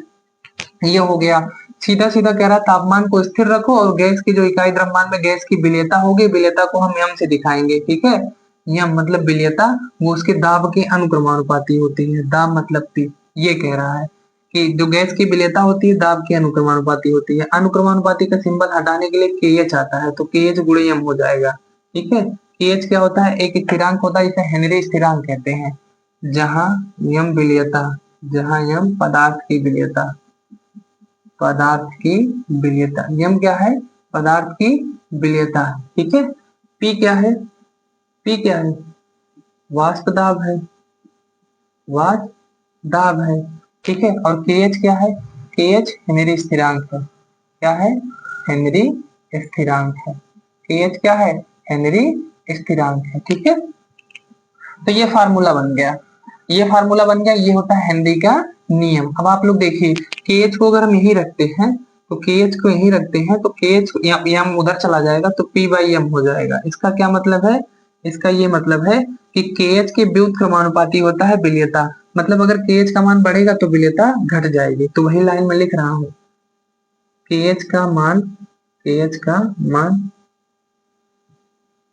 A: ये हो गया। सीधा सीधा कह रहा तापमान को स्थिर रखो और गैस की जो इकाई द्रव्यमान में गैस की विलेयता होगी, विलेयता को हम यम से दिखाएंगे। ठीक है, यम मतलब विलेयता, वो उसके दाब के अनुक्रमानुपाती होती है, दाब मतलब पी। ये कह रहा है कि जो गैस की विलेयता होती है दाब के अनुक्रमानुपाती होती है। अनुक्रमानुपाती का सिंबल हटाने के लिए KH आता है, तो KH गुणे यम हो जाएगा। ठीक है, KH क्या होता है? एक स्थिरांक होता है, इसे हेनरी स्थिरांक कहते हैं। जहां यम विलेयता, जहां यम पदार्थ की विलेयता, पदार्थ की विलेयता, यम क्या है? पदार्थ की विलेयता। ठीक है, पी क्या है? पी क्या है? वाष्प दाब है, वाष्प दाब है। ठीक है, और KH क्या है? KH हेनरी स्थिरांक है। क्या है? हेनरी स्थिरांक है। KH क्या है? हेनरी स्थिरांक है। ठीक है, तो ये फार्मूला बन गया, ये फार्मूला बन गया, ये होता है हेनरी का नियम। अब आप लोग देखिए, KH को अगर हम यही रखते हैं, तो KH को यही रखते हैं तो KH यम उधर चला जाएगा तो P बाई एम हो जाएगा। इसका क्या मतलब है? इसका ये मतलब है कि KH के व्युत्क्रमानुपाती होता है विलेयता, मतलब अगर KH का मान बढ़ेगा तो विलेयता घट जाएगी। तो वही लाइन में लिख रहा हूं, KH का मान, KH का मान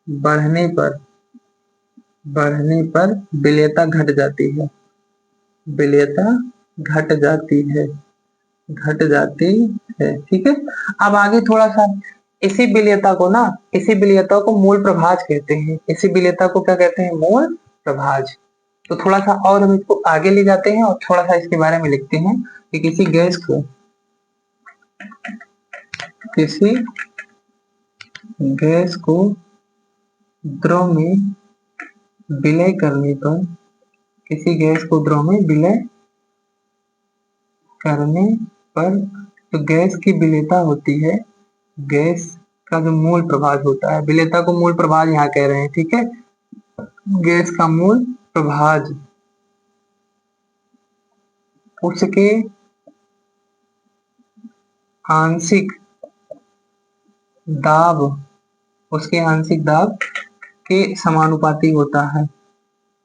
A: बढ़ने पर, बढ़ने पर विलेयता घट जाती है, विलेयता घट जाती है, घट जाती है। ठीक है, अब आगे थोड़ा सा, इसी विलेयता को ना, इसी विलेयता को मूल प्रभाज कहते हैं। इसी विलेयता को क्या कहते हैं? मूल प्रभाज। तो थोड़ा सा और हम इसको आगे ले जाते हैं और थोड़ा सा इसके बारे में लिखते हैं कि किसी गैस को, किसी गैस को द्रव में विलय करने पर, किसी गैस को द्रव में विलय करने पर तो गैस की विलेयता होती है, गैस का जो मूल प्रभाज होता है, विलेयता को मूल प्रभाज यहाँ कह रहे हैं। ठीक है, गैस का मूल प्रभाज उसके आंशिक दाब, उसके आंशिक दाब के समानुपाती होता है,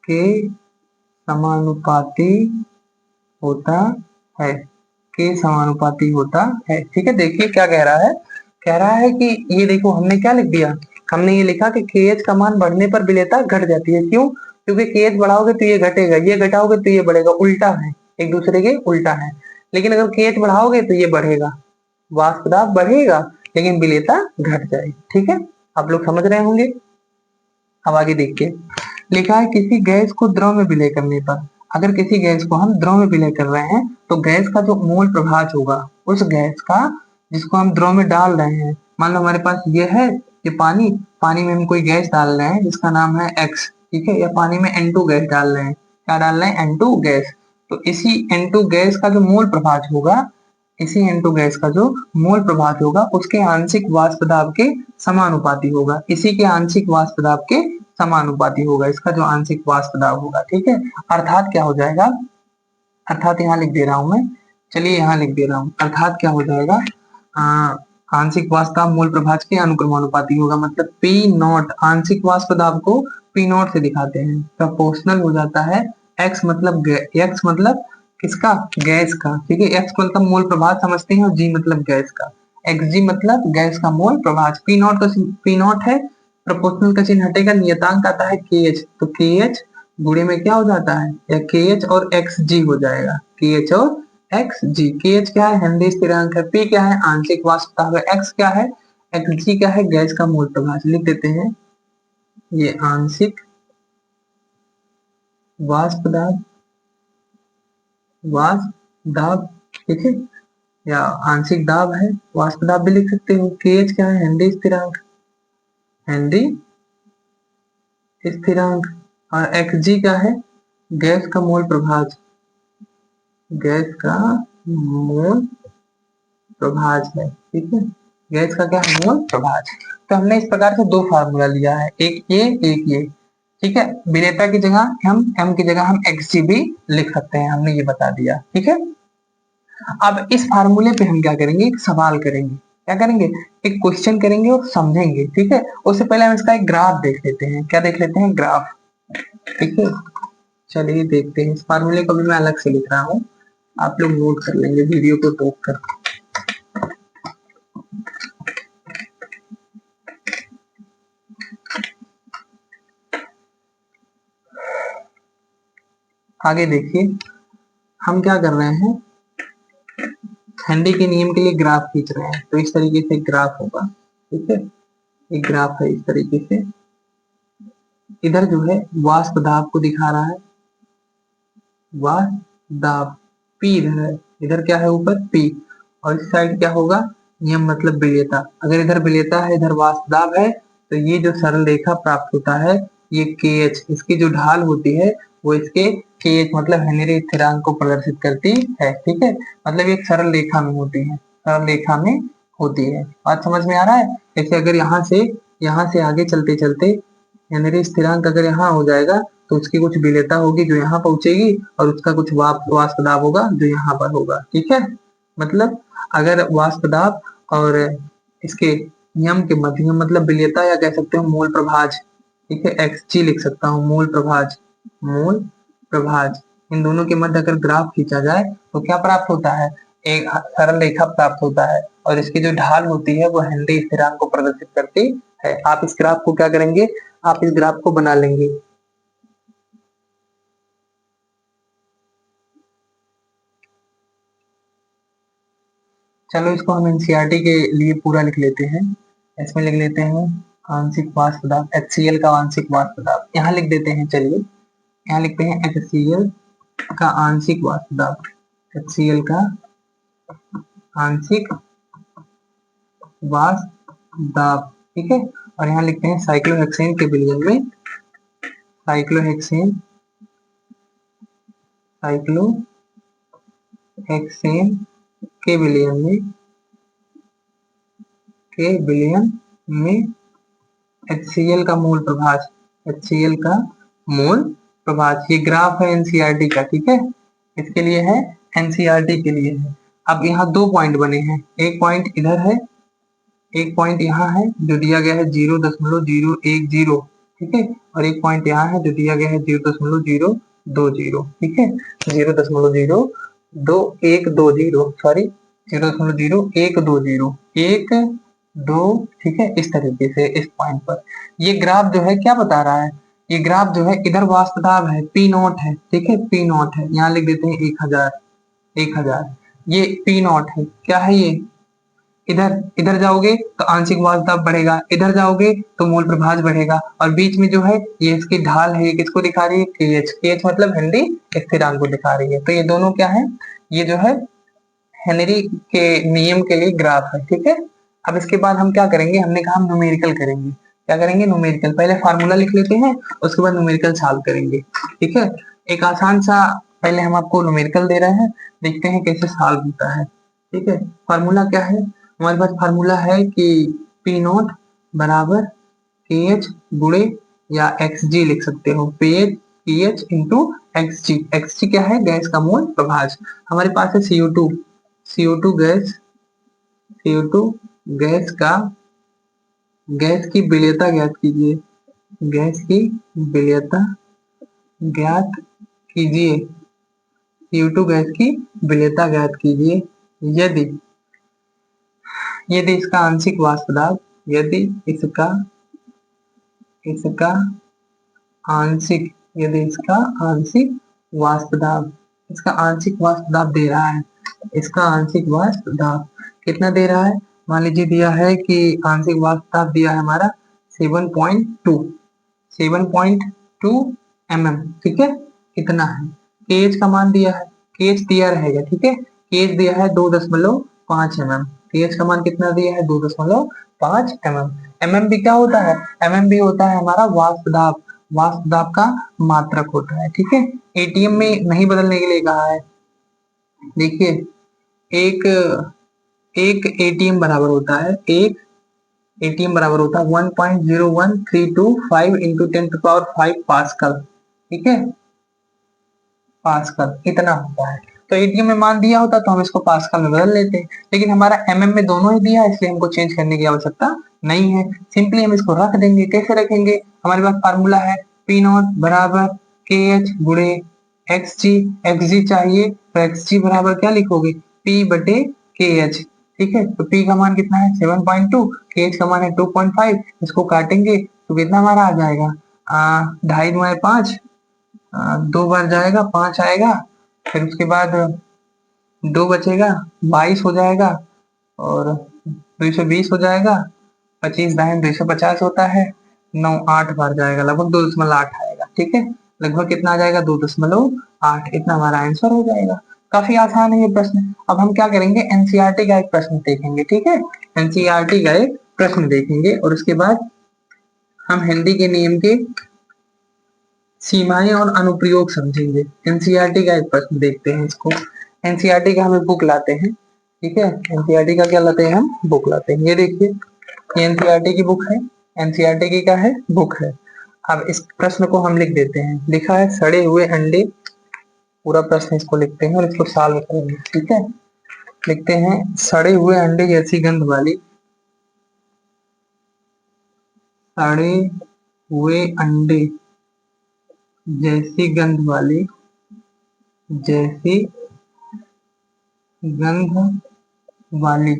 A: के समानुपाती होता है, के समानुपाती होता है। ठीक है, देखिए क्या कह रहा है, कह रहा है कि ये देखो हमने क्या लिख दिया, हमने ये लिखा कि KH का मान बढ़ने पर विलेयता घट जाती है। क्यों? क्योंकि KH बढ़ाओगे तो ये घटेगा, ये घटाओगे तो ये बढ़ेगा, उल्टा है, एक दूसरे के उल्टा है। लेकिन अगर KH बढ़ाओगे तो ये बढ़ेगा, वाष्प दाब बढ़ेगा लेकिन विलेयता घट जाएगी। ठीक है, आप लोग समझ रहे होंगे। अब आगे देखिए, लिखा है किसी गैस को द्रव में विलय करने पर, अगर किसी गैस को हम द्रव में विलय कर रहे हैं तो गैस का जो मूल प्रभाज होगा, उस गैस का जिसको हम द्रव में डाल रहे हैं, मान लो हमारे पास ये है, ये पानी, पानी में हम कोई गैस डाल रहे हैं जिसका नाम है X। ठीक है, या पानी में N2 गैस डाल रहे हैं, क्या डाल रहे हैं? N2 gas. तो इसी N2 गैस का जो मूल प्रभाज होगा, इसी N2 गैस का जो मूल प्रभाज होगा उसके आंशिक वाष्प दाब के समानुपाती होगा, इसी के आंशिक वाष्प दाब के समानुपाती होगा, इसका जो आंशिक वाष्प दाब होगा। ठीक है, अर्थात क्या हो जाएगा, अर्थात यहाँ लिख दे रहा हूं मैं, चलिए यहाँ लिख दे रहा हूँ, अर्थात क्या हो जाएगा, आंशिक वाष्प दाब मूल प्रभाज के अनुक्रमानुपाती होगा, मतलब P नॉट आंशिक वाष्प दाब को पी नॉट से दिखाते हैं, प्रोपोर्शनल हो जाता है। एक्स मतलब किसका, गैस का, ठीक है। एक्स मतलब मोल प्रभाज समझते हैं और जी मतलब गैस का, एक्स जी मतलब गैस का मोल प्रभाज। पी नॉट का पी नॉट है, प्रोपोर्शनल का चिन्ह हटेगा, नियतांक आता है के एच, तो के एच गुणे में क्या हो जाता है, या के एच और एक्स जी हो जाएगा, के एच और एक्स जी। के एच क्या है, हेनरी स्थिरांक है, पी क्या है, आंशिक वाष्प दाब है, एक्स क्या है, एक्स जी क्या है, गैस का मोल प्रभाज। लिख देते हैं ये आंशिक वाष्प दाब, वाष्प दाब, ठीक है, या आंशिक दाब है, वाष्प दाब भी लिख सकते हो। के एच क्या है, हेनरी स्थिरांक, हेनरी स्थिरांक, और एक्स जी क्या है, गैस का मोल प्रभाज, गैस का मोल प्रभाज है, ठीक है। गैस का क्या है, मोल प्रभाज। तो हमने इस प्रकार से दो फार्मूला लिया है, एक ये एक ये, ठीक है। विलेता की जगह हम एम की जगह हम एक्स जी भी लिख सकते हैं, हमने ये बता दिया, ठीक है। अब इस फार्मूले पे हम क्या करेंगे, एक सवाल करेंगे, क्या करेंगे, एक क्वेश्चन करेंगे और समझेंगे, ठीक है। उससे पहले हम इसका एक ग्राफ देख लेते हैं, क्या देख लेते हैं, ग्राफ, ठीक है। चलिए देखते हैं, इस फार्मूले को भी मैं अलग से लिख रहा हूँ, आप लोग नोट कर लेंगे वीडियो को रोक कर। आगे देखिए, हम क्या कर रहे हैं, हेनरी के नियम के लिए ग्राफ खींच रहे हैं, तो इस तरीके से ग्राफ होगा, ठीक है। एक ग्राफ है इस तरीके से, इधर जो है वाष्प दाब को दिखा रहा है, वाष्प दाब पी इधर है, इधर क्या है ऊपर पी, और इस साइड क्या होगा, नियम मतलब विलेयता। अगर इधर विलेयता है, इधर वाष्प दाब है, तो ये जो सरल रेखा प्राप्त होता है, ये के एच, इसकी जो ढाल होती है वो इसके के एच मतलब हेनरी स्थिरांक को प्रदर्शित करती है, ठीक है। मतलब एक सरल रेखा में होती है, सरल रेखा में होती है। बात समझ में आ रहा है। जैसे अगर यहाँ से आगे चलते चलते हेनरी स्थिरांक अगर यहाँ हो जाएगा, तो उसकी कुछ विलेयता होगी जो यहाँ पहुंचेगी, और उसका कुछ वाष्प दाब होगा जो यहाँ पर होगा, ठीक है। मतलब अगर वाष्प दाब और इसके नियम के मध्य मतलब विलेयता, या कह सकते हो मोल प्रभाज, ठीक है, एक्स जी लिख सकता हूँ, मोल प्रभाज, मोल प्रभाज, इन दोनों के मध्य अगर ग्राफ खींचा जाए तो क्या प्राप्त होता है, एक सरल रेखा प्राप्त होता है, और इसकी जो ढाल होती है वो हेनरी स्थिरांक को प्रदर्शित करती है। आप इस ग्राफ को क्या करेंगे, आप इस ग्राफ को बना लेंगे। चलो इसको हम एनसीईआरटी के लिए पूरा लिख लेते हैं, इसमें लिख लेते हैं आंशिक वाष्प दाब, HCl का आंशिक वाष्प दाब यहाँ लिख देते हैं। चलिए यहाँ लिखते हैं HCl का आंशिक वाष्प दाब, HCl का आंशिक वाष्प दाब, ठीक है। और यहाँ लिखते हैं साइक्लोहेक्सेन के विलयन में, साइक्लोहेक्सेन, साइक्लोहेक्सेन के विलयन में, के विलयन में HCl का मूल प्रभाज, HCl का मूल प्रभाज। ये ग्राफ है एनसीईआरटी का, ठीक है, इसके लिए है, एनसीईआरटी के लिए है। अब यहाँ दो पॉइंट बने हैं, एक पॉइंट इधर है, एक पॉइंट यहाँ है जो दिया गया है 0.010, ठीक है, और एक पॉइंट यहाँ है जो दिया गया है 0.020, ठीक है, 0.02120, सॉरी 0.0120, एक दो, ठीक है, इस तरीके से इस पॉइंट पर। ये ग्राफ जो है क्या बता रहा है, ये ग्राफ जो है इधर वाष्प दाब है पी नॉट है, ठीक है, पी नॉट है, यहाँ लिख देते हैं 1000, 1000, ये पी नॉट है, क्या है ये, इधर इधर जाओगे तो आंशिक वाष्प दाब बढ़ेगा, इधर जाओगे तो मोल प्रभाज बढ़ेगा, और बीच में जो है ये इसकी ढाल है, ये किसको दिखा रही है, केएच, केएच मतलब हेनरी स्थिरांक को दिखा रही है। तो ये दोनों क्या है, ये जो है हेनरी के नियम के लिए ग्राफ है, ठीक है। अब इसके बाद हम क्या करेंगे, हमने कहा हम न्यूमेरिकल करेंगे, क्या करेंगे, न्यूमेरिकल, पहले फार्मूला लिख लेते हैं, उसके बाद न्यूमेरिकल सॉल्व करेंगे, ठीक है। एक आसान सा पहले हम आपको न्यूमेरिकल दे रहे हैं, देखते हैं कैसे सॉल्व होता है, ठीक है। फार्मूला क्या है, हमारे पास फार्मूला है कि पी नॉट बराबर के एच गुणे, या एक्स जी लिख सकते हो, पी एच इंटू एक्स जी, एक्स जी क्या है, गैस का मोल प्रभाज। हमारे पास है CO2, CO2 gas, CO2 gas का, गैस की विलेयता ज्ञात कीजिए, गैस की विलेयता ज्ञात कीजिए। CO2 गैस की विलेयता ज्ञात कीजिए यदि यदि इसका आंशिक वाष्प दाब, यदि इसका इसका आंशिक यदि इसका आंशिक वाष्प दाब, इसका आंशिक वाष्प दाब दे रहा है, इसका आंशिक वाष्प दाब कितना दे रहा है? मान लीजिए दिया है कि आंशिक वाष्प दाब दिया है हमारा 7.2 mm, ठीक है। कितना है? केएच का मान दिया है, केएच दिया रहेगा, ठीक है। केएच दिया है 2.5 mm, केएच का मान कितना दिया है? 2.5 mm। mm भी क्या होता है? mm भी होता है हमारा वाष्प दाब, वाष्प दाब का मात्रक होता है, ठीक है। एटीएम में नहीं बदलने के लिए कहा है। देखिए एक एक एटीएम बराबर होता है, एक एटीएम बराबर होता है 1.01325 इंटू 10⁵ पास्कल, ठीक है। पास्कल इतना होता है। तो एटीएम में मान दिया होता तो हम इसको पास्कल में बदल लेते, लेकिन हमारा एमएम में दोनों ही दिया है, इसलिए हमको चेंज करने की आवश्यकता नहीं है। सिंपली हम इसको रख देंगे। कैसे रखेंगे? हमारे पास फार्मूला है पी नॉट बराबर के एच गुणे एक्स जी। एक्स जी चाहिए तो एक्स जी बराबर क्या लिखोगे? पी बटे के एच, ठीक है। तो पी का मान कितना है? 7.2, के एच का मान है 2.5। इसको काटेंगे तो कितना हमारा आ जाएगा? 2.5 2 बार जाएगा 5 आएगा, फिर उसके बाद 2 बचेगा 22 हो जाएगा, और 220 हो जाएगा, 25 दाएं 250 होता है, 9 8 बार जाएगा, लगभग 2.8 आएगा, ठीक है। लगभग कितना आ जाएगा? 2.8, इतना हमारा आंसर हो जाएगा। काफी आसान है ये प्रश्न। अब हम क्या करेंगे? एनसीईआरटी का एक प्रश्न देखेंगे, ठीक है। एनसीईआरटी का एक प्रश्न देखेंगे और उसके बाद हम हिंदी के नियम के सीमाएं और अनुप्रयोग समझेंगे। एनसीईआरटी का एक प्रश्न देखते हैं इसको। एनसीईआरटी का हमें बुक लाते हैं, ठीक है। एनसीईआरटी का क्या लाते हैं? हम बुक लाते हैं। ये देखिए ये एनसीईआरटी की बुक है, एनसीईआरटी की क्या है? बुक है। अब इस प्रश्न को हम लिख देते हैं। लिखा है सड़े हुए अंडे, पूरा प्रश्न इसको लिखते हैं और इसको सॉल्व करेंगे, ठीक है। लिखते हैं सड़े हुए अंडे जैसी गंध वाली, सड़े हुए अंडे जैसी गंध वाली, जैसी गंध वाली,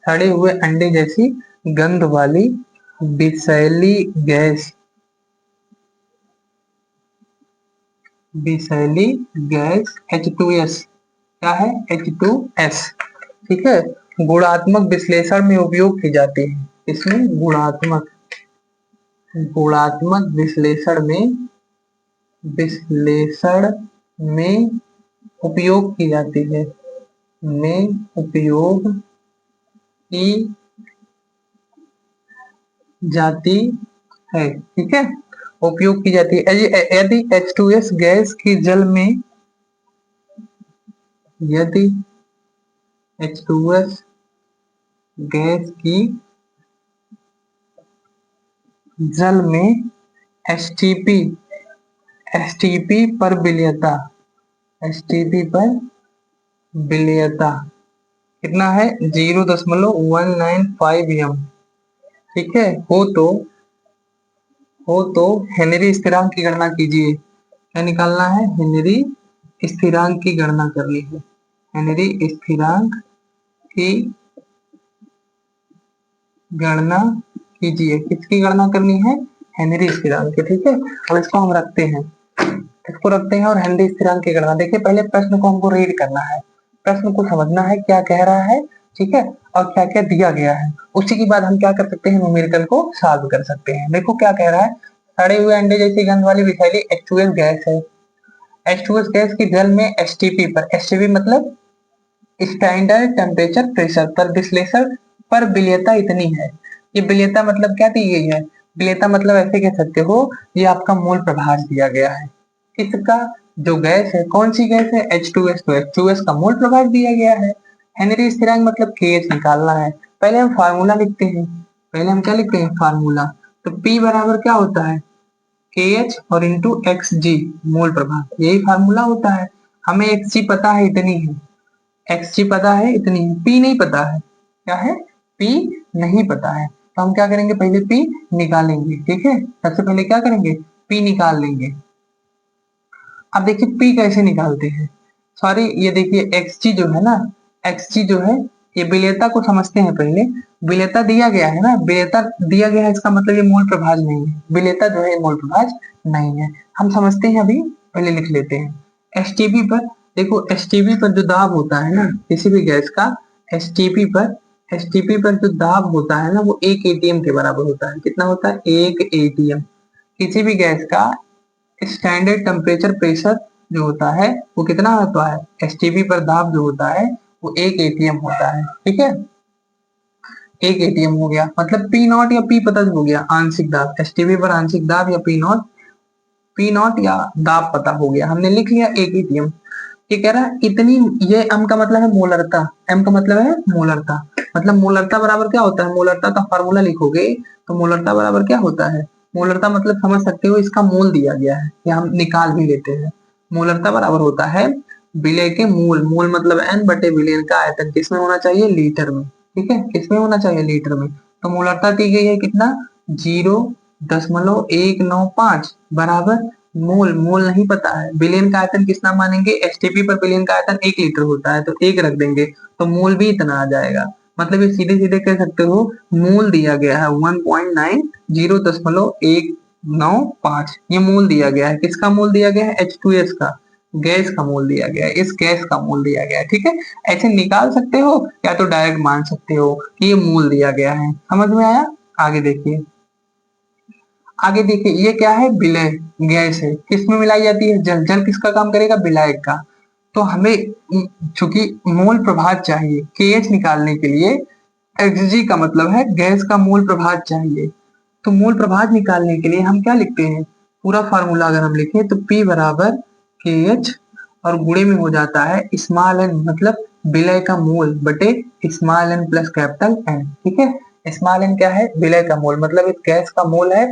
A: सड़े हुए अंडे जैसी गंध वाली विषैली गैस, विषैली गैस H2S, क्या है? H2S, ठीक है। गुणात्मक विश्लेषण में उपयोग की जाती है। इसमें गुणात्मक गुणात्मक विश्लेषण में उपयोग की जाती है, में उपयोग की जाती है, ठीक है। उपयोग की जाती है यदि H2S गैस की जल में, यदि H2S गैस की जल में एसटीपी एसटीपी पर विलेयता, एसटीपी पर विलेयता कितना है? 0.195 एम, ठीक है। हो तो हेनरी स्थिरांक की गणना कीजिए। क्या निकालना है? हेनरी स्थिरांक की गणना करनी है। हेनरी स्थिरांक की गणना कीजिए। किसकी गणना करनी है? हेनरी स्थिरांक की, ठीक है। अब इसको हम रखते हैं, इसको रखते हैं और हेनरी स्थिरांक की गणना। देखिए पहले प्रश्न को हमको रीड करना है, प्रश्न को समझना है क्या कह रहा है, ठीक है, और क्या क्या दिया गया है। उसी के बाद हम क्या कर सकते हैं? न्यूमेरिकल को सॉल्व कर सकते हैं। देखो क्या कह रहा है, सड़े हुए अंडे जैसी गंध वाली विषैली H2S गैस है। H2S गैस की जल में एसटीपी पर, एसटीपी मतलब स्टैंडर्ड टेम्परेचर प्रेशर पर विश्लेषण पर विलेयता इतनी है। ये विलेयता मतलब क्या दी गई है? विलेयता मतलब ऐसे कह सकते हो, ये आपका मोल प्रभार दिया गया है। इसका जो गैस है, कौन सी गैस है? H2S, तो H2S का मोल प्रभार दिया गया है। हेनरी स्थिरांक मतलब KH निकालना है। पहले हम फार्मूला लिखते हैं, पहले हम क्या लिखते हैं? फार्मूला। तो P बराबर क्या होता है? KH और इंटू XG, मोल प्रभार, यही फार्मूला होता है। हमें XG पता है इतनी है, XG पता है इतनी है, P नहीं पता है। क्या है? P नहीं पता है। तो हम क्या करेंगे, पहले पी निकालेंगे। ठीक है, सबसे पहले क्या करेंगे, पी निकाल लेंगे। अब देखिए पी कैसे निकालते हैं, सॉरी ये देखिए एक्स जी जो है ना, एक्स जी जो है, ये विलेयता को समझते हैं पहले। विलेयता दिया गया है ना, विलेयता दिया गया है, इसका मतलब ये मूल प्रभाज नहीं है, विलेयता जो है मूल प्रभाज नहीं है। हम समझते हैं, अभी पहले लिख लेते हैं। एसटीपी पर देखो, एसटीपी पर जो दाब होता है ना किसी भी गैस का, एसटीपी पर, एसटीपी पर जो दाब होता है ना वो 1 ATM के बराबर होता है। कितना होता है, 1 ATM। किसी भी गैस का स्टैंडर्ड टेम्परेचर प्रेशर जो होता है वो कितना होता है, एसटीपी पर दाब जो होता है वो 1 ATM होता है। ठीक है, 1 ATM हो गया, मतलब पी नॉट या पी पता हो गया, आंशिक दाब, एसटीपी पर आंशिक दाब या पी नॉट, पी नॉट या दाब पता हो गया, हमने लिख लिया 1 ATM। ये कह रहा है इतनी, ये एम का मतलब है मोलरता, एम का मतलब है मोलरता, मतलब मोलरता बराबर क्या होता है, मोलरता का फार्मूला लिखोगे तो मोलरता बराबर क्या होता है, मोलरता मतलब समझ सकते हो, इसका मोल दिया गया है या हम निकाल भी लेते हैं। मोलरता बराबर होता है विलय के मूल, मूल मतलब एन बटे विलयन का आयतन, किसमें होना चाहिए, लीटर में। ठीक है, किसमें होना चाहिए, लीटर में। तो मोलरता दी गई है कितना, 0.195 बराबर मोल, मोल नहीं पता है, बिलियन का आयतन कितना मानेंगे, एसटीपी पर बिलियन का आयतन 1 लीटर होता है तो 1 रख देंगे तो मोल भी इतना आ जाएगा। मतलब ये सीधे सीधे कह सकते हो मोल दिया गया है 1.90.195, ये मोल दिया गया है, किसका मोल दिया गया है, H2S का, गैस का मोल दिया गया है, इस गैस का मोल दिया गया है। ठीक है, ऐसे निकाल सकते हो या तो डायरेक्ट मान सकते हो कि ये मोल दिया गया है। समझ में आया, आगे देखिए, आगे देखिए ये क्या है, विलय गैस है, किसमें मिलाई जाती है, जल, जल किसका काम करेगा, विलायक का। तो हमें चूंकि मोल प्रभाज चाहिए KH निकालने के लिए, XG का मतलब है गैस का मोल प्रभाज चाहिए, तो मोल प्रभाज निकालने के लिए हम क्या लिखते हैं, पूरा फार्मूला अगर हम लिखें तो P बराबर KH और गुणे में हो जाता है स्मॉल n, मतलब विलय का मोल बटे small n plus capital N। ठीक है, स्मॉल n क्या है, विलय का मोल, मतलब इस गैस का मोल है,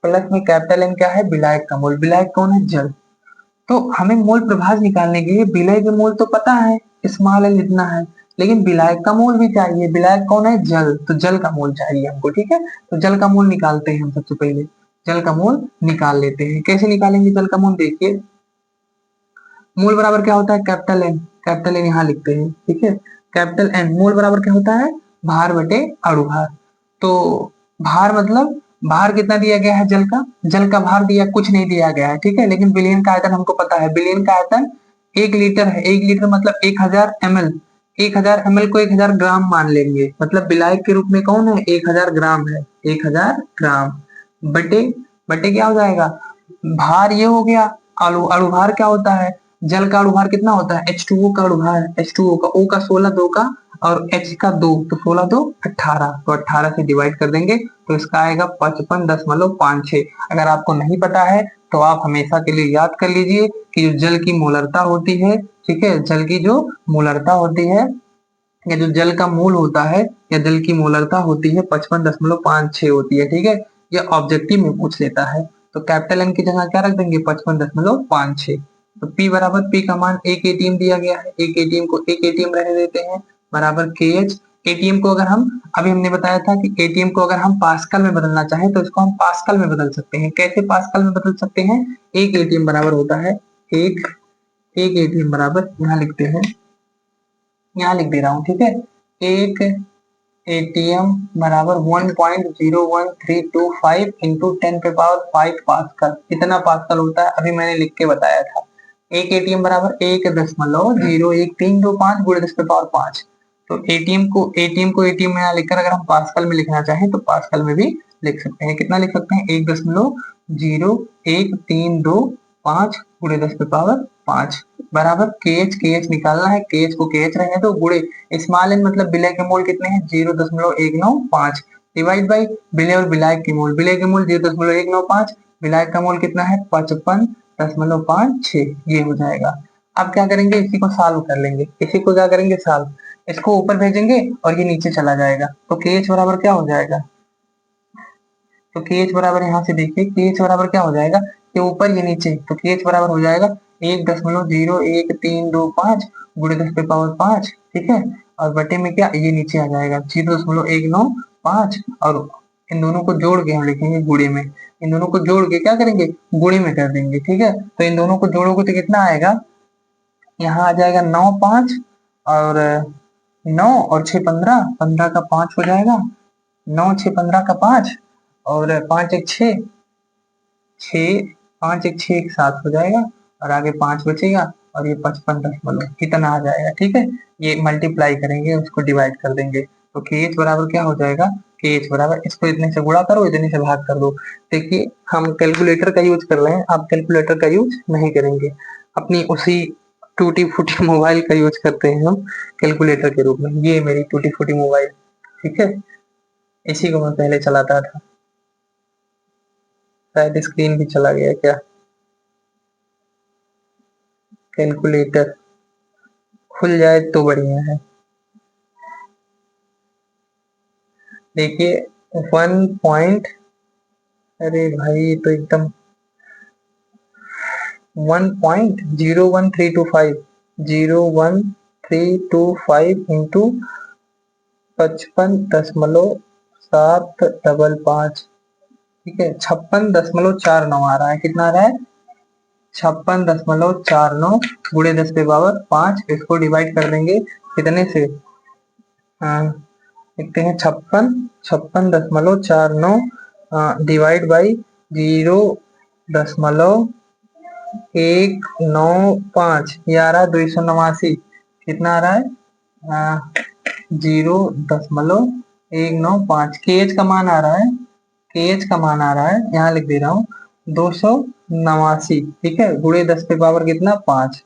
A: प्लस में कैपिटल N क्या है, विलायक का मोल, विलायक कौन है, जल। तो हमें मोल प्रभाज निकालने के लिए विलय के मोल तो पता है स्मॉल n लिखना है, लेकिन विलायक का मोल भी चाहिए, विलायक कौन है, जल, तो जल का मोल चाहिए हमको। ठीक है, तो जल का मोल निकालते हैं हम, सबसे पहले जल का मोल निकाल लेते हैं। कैसे निकालेंगे जल का मोल, देखिए मोल बराबर क्या होता है, कैपिटल एन, कैपिटल एन यहाँ लिखते हैं। ठीक है, कैपिटल एन, मोल बराबर क्या होता है, भार बटे अणुभार। तो भार मतलब भार कितना दिया गया है जल का, जल का भार दिया कुछ नहीं दिया गया है। ठीक है, लेकिन विलयन का आयतन हमको पता है, विलयन का आयतन 1 लीटर है, 1 लीटर मतलब 1000 ml, 1000 ml को 1000 ग्राम मान लेंगे, मतलब विलायक के रूप में कौन है, 1000 ग्राम है, 1000 ग्राम बटे, बटे क्या हो जाएगा, भार ये हो गया, अणुभार क्या होता है, जल का अणुभार कितना होता है, H2O का अणुभार, H2O का, O का 16, 2 का और H का 2, तो 16 2 18, तो 18 से डिवाइड कर देंगे तो इसका आएगा 55.56। अगर आपको नहीं पता है तो आप हमेशा के लिए याद कर लीजिए कि जो जल की मोलरता होती है, ठीक है, जल की जो मोलरता होती है या जो जल का मोल होता है या जल की मोलरता होती है 55.56 होती है। ठीक है, ये ऑब्जेक्टिव में पूछ लेता है, तो कैपिटल एन की जगह क्या रख देंगे, 55.56। तो P बराबर, P का मान 1 ATM दिया गया है, 1 ATM को 1 ATM रहने देते हैं, बराबर KH। एटीएम को अगर हम, अभी हमने बताया था कि एटीएम को अगर हम पास्कल में बदलना चाहें तो इसको हम पास्कल में बदल सकते हैं। कैसे पास्कल में बदल सकते हैं, 1 ATM बराबर होता है एक, 1 ATM बराबर यहाँ लिखते हैं, यहाँ लिख दे रहा हूँ। ठीक है, 1 ATM बराबर 1.01325 इंटू 10⁵ पास्कल, इतना पास्कल होता है, अभी मैंने लिख के बताया था। 1 ATM बराबर 1.01325 गुणे 10⁵ तो एटीएम में यहाँ लिखकर अगर हम पास्कल में लिखना चाहें तो पास्कल में भी लिख सकते हैं। कितना लिख सकते हैं, 1.0135 गुणे 10⁵ बराबर KH, KH निकालना है, KH को KH रहने दो, गुणे स्मॉल n मतलब विलय के मोल कितने हैं, 0.195 डिवाइड बाई विलय और विलायक के मोल, विलय के मोल 0.195, विलायक का मोल कितना है 55.56, ये हो जाएगा। अब क्या करेंगे, इसी को सॉल्व कर लेंगे, इसी को क्या करेंगे सॉल्व, इसको ऊपर भेजेंगे और ये नीचे चला जाएगा, तो KH बराबर क्या हो जाएगा, तो KH बराबर यहाँ से देखिए KH बराबर क्या हो जाएगा, ये ऊपर ये नीचे, तो KH बराबर हो जाएगा 1.01325 गुणे 10⁵ ठीक है, और बटे में क्या, ये नीचे आ जाएगा 0.195 और इन दोनों को जोड़ के हम लिखेंगे गुणे में, इन दोनों को जोड़ के क्या करेंगे, गुणे में कर देंगे। ठीक है, तो इन दोनों को जोड़ोगे तो कितना आएगा, यहाँ आ जाएगा 9 5 और 9 और 6 15, 15 का 5 हो जाएगा, 9 6 15 का 5 और 5 1 6, 6 5 1 6 1 7 हो जाएगा और आगे 5 बचेगा और ये 55 कितना आ जाएगा। ठीक है, ये मल्टीप्लाई करेंगे, उसको डिवाइड कर देंगे तो के एच बराबर क्या हो जाएगा, के एच बराबर इसको इतने से गुणा करो, इतने से भाग कर दो। देखिए हम कैलकुलेटर का यूज कर रहे हैं, आप कैलकुलेटर का यूज नहीं करेंगे, अपनी उसी टूटी फूटी मोबाइल का यूज करते हैं हम कैलकुलेटर के रूप में। ये मेरी टूटी फूटी मोबाइल, ठीक है, इसी को मैं पहले चलाता था, शायद स्क्रीन भी चला गया क्या। कैलकुलेटर खुल जाए तो बढ़िया है। देखिए 1 अरे भाई तो एकदम 1.01325 01325 इंटू 55.755, ठीक है, 56.49 आ रहा है। कितना आ रहा है, 56.49 गुणे 10 पे पावर 5। इसको डिवाइड कर देंगे कितने से, हाँ लिखते हैं 56.49 डिवाइड बाई 0.195, ये आ रहा है 289। कितना आ रहा है, 0.195 के एच का मान आ रहा है, के एच का मान आ रहा है, यहाँ लिख दे रहा हूँ 289। ठीक है, गुणे 10 पे पावर कितना 5,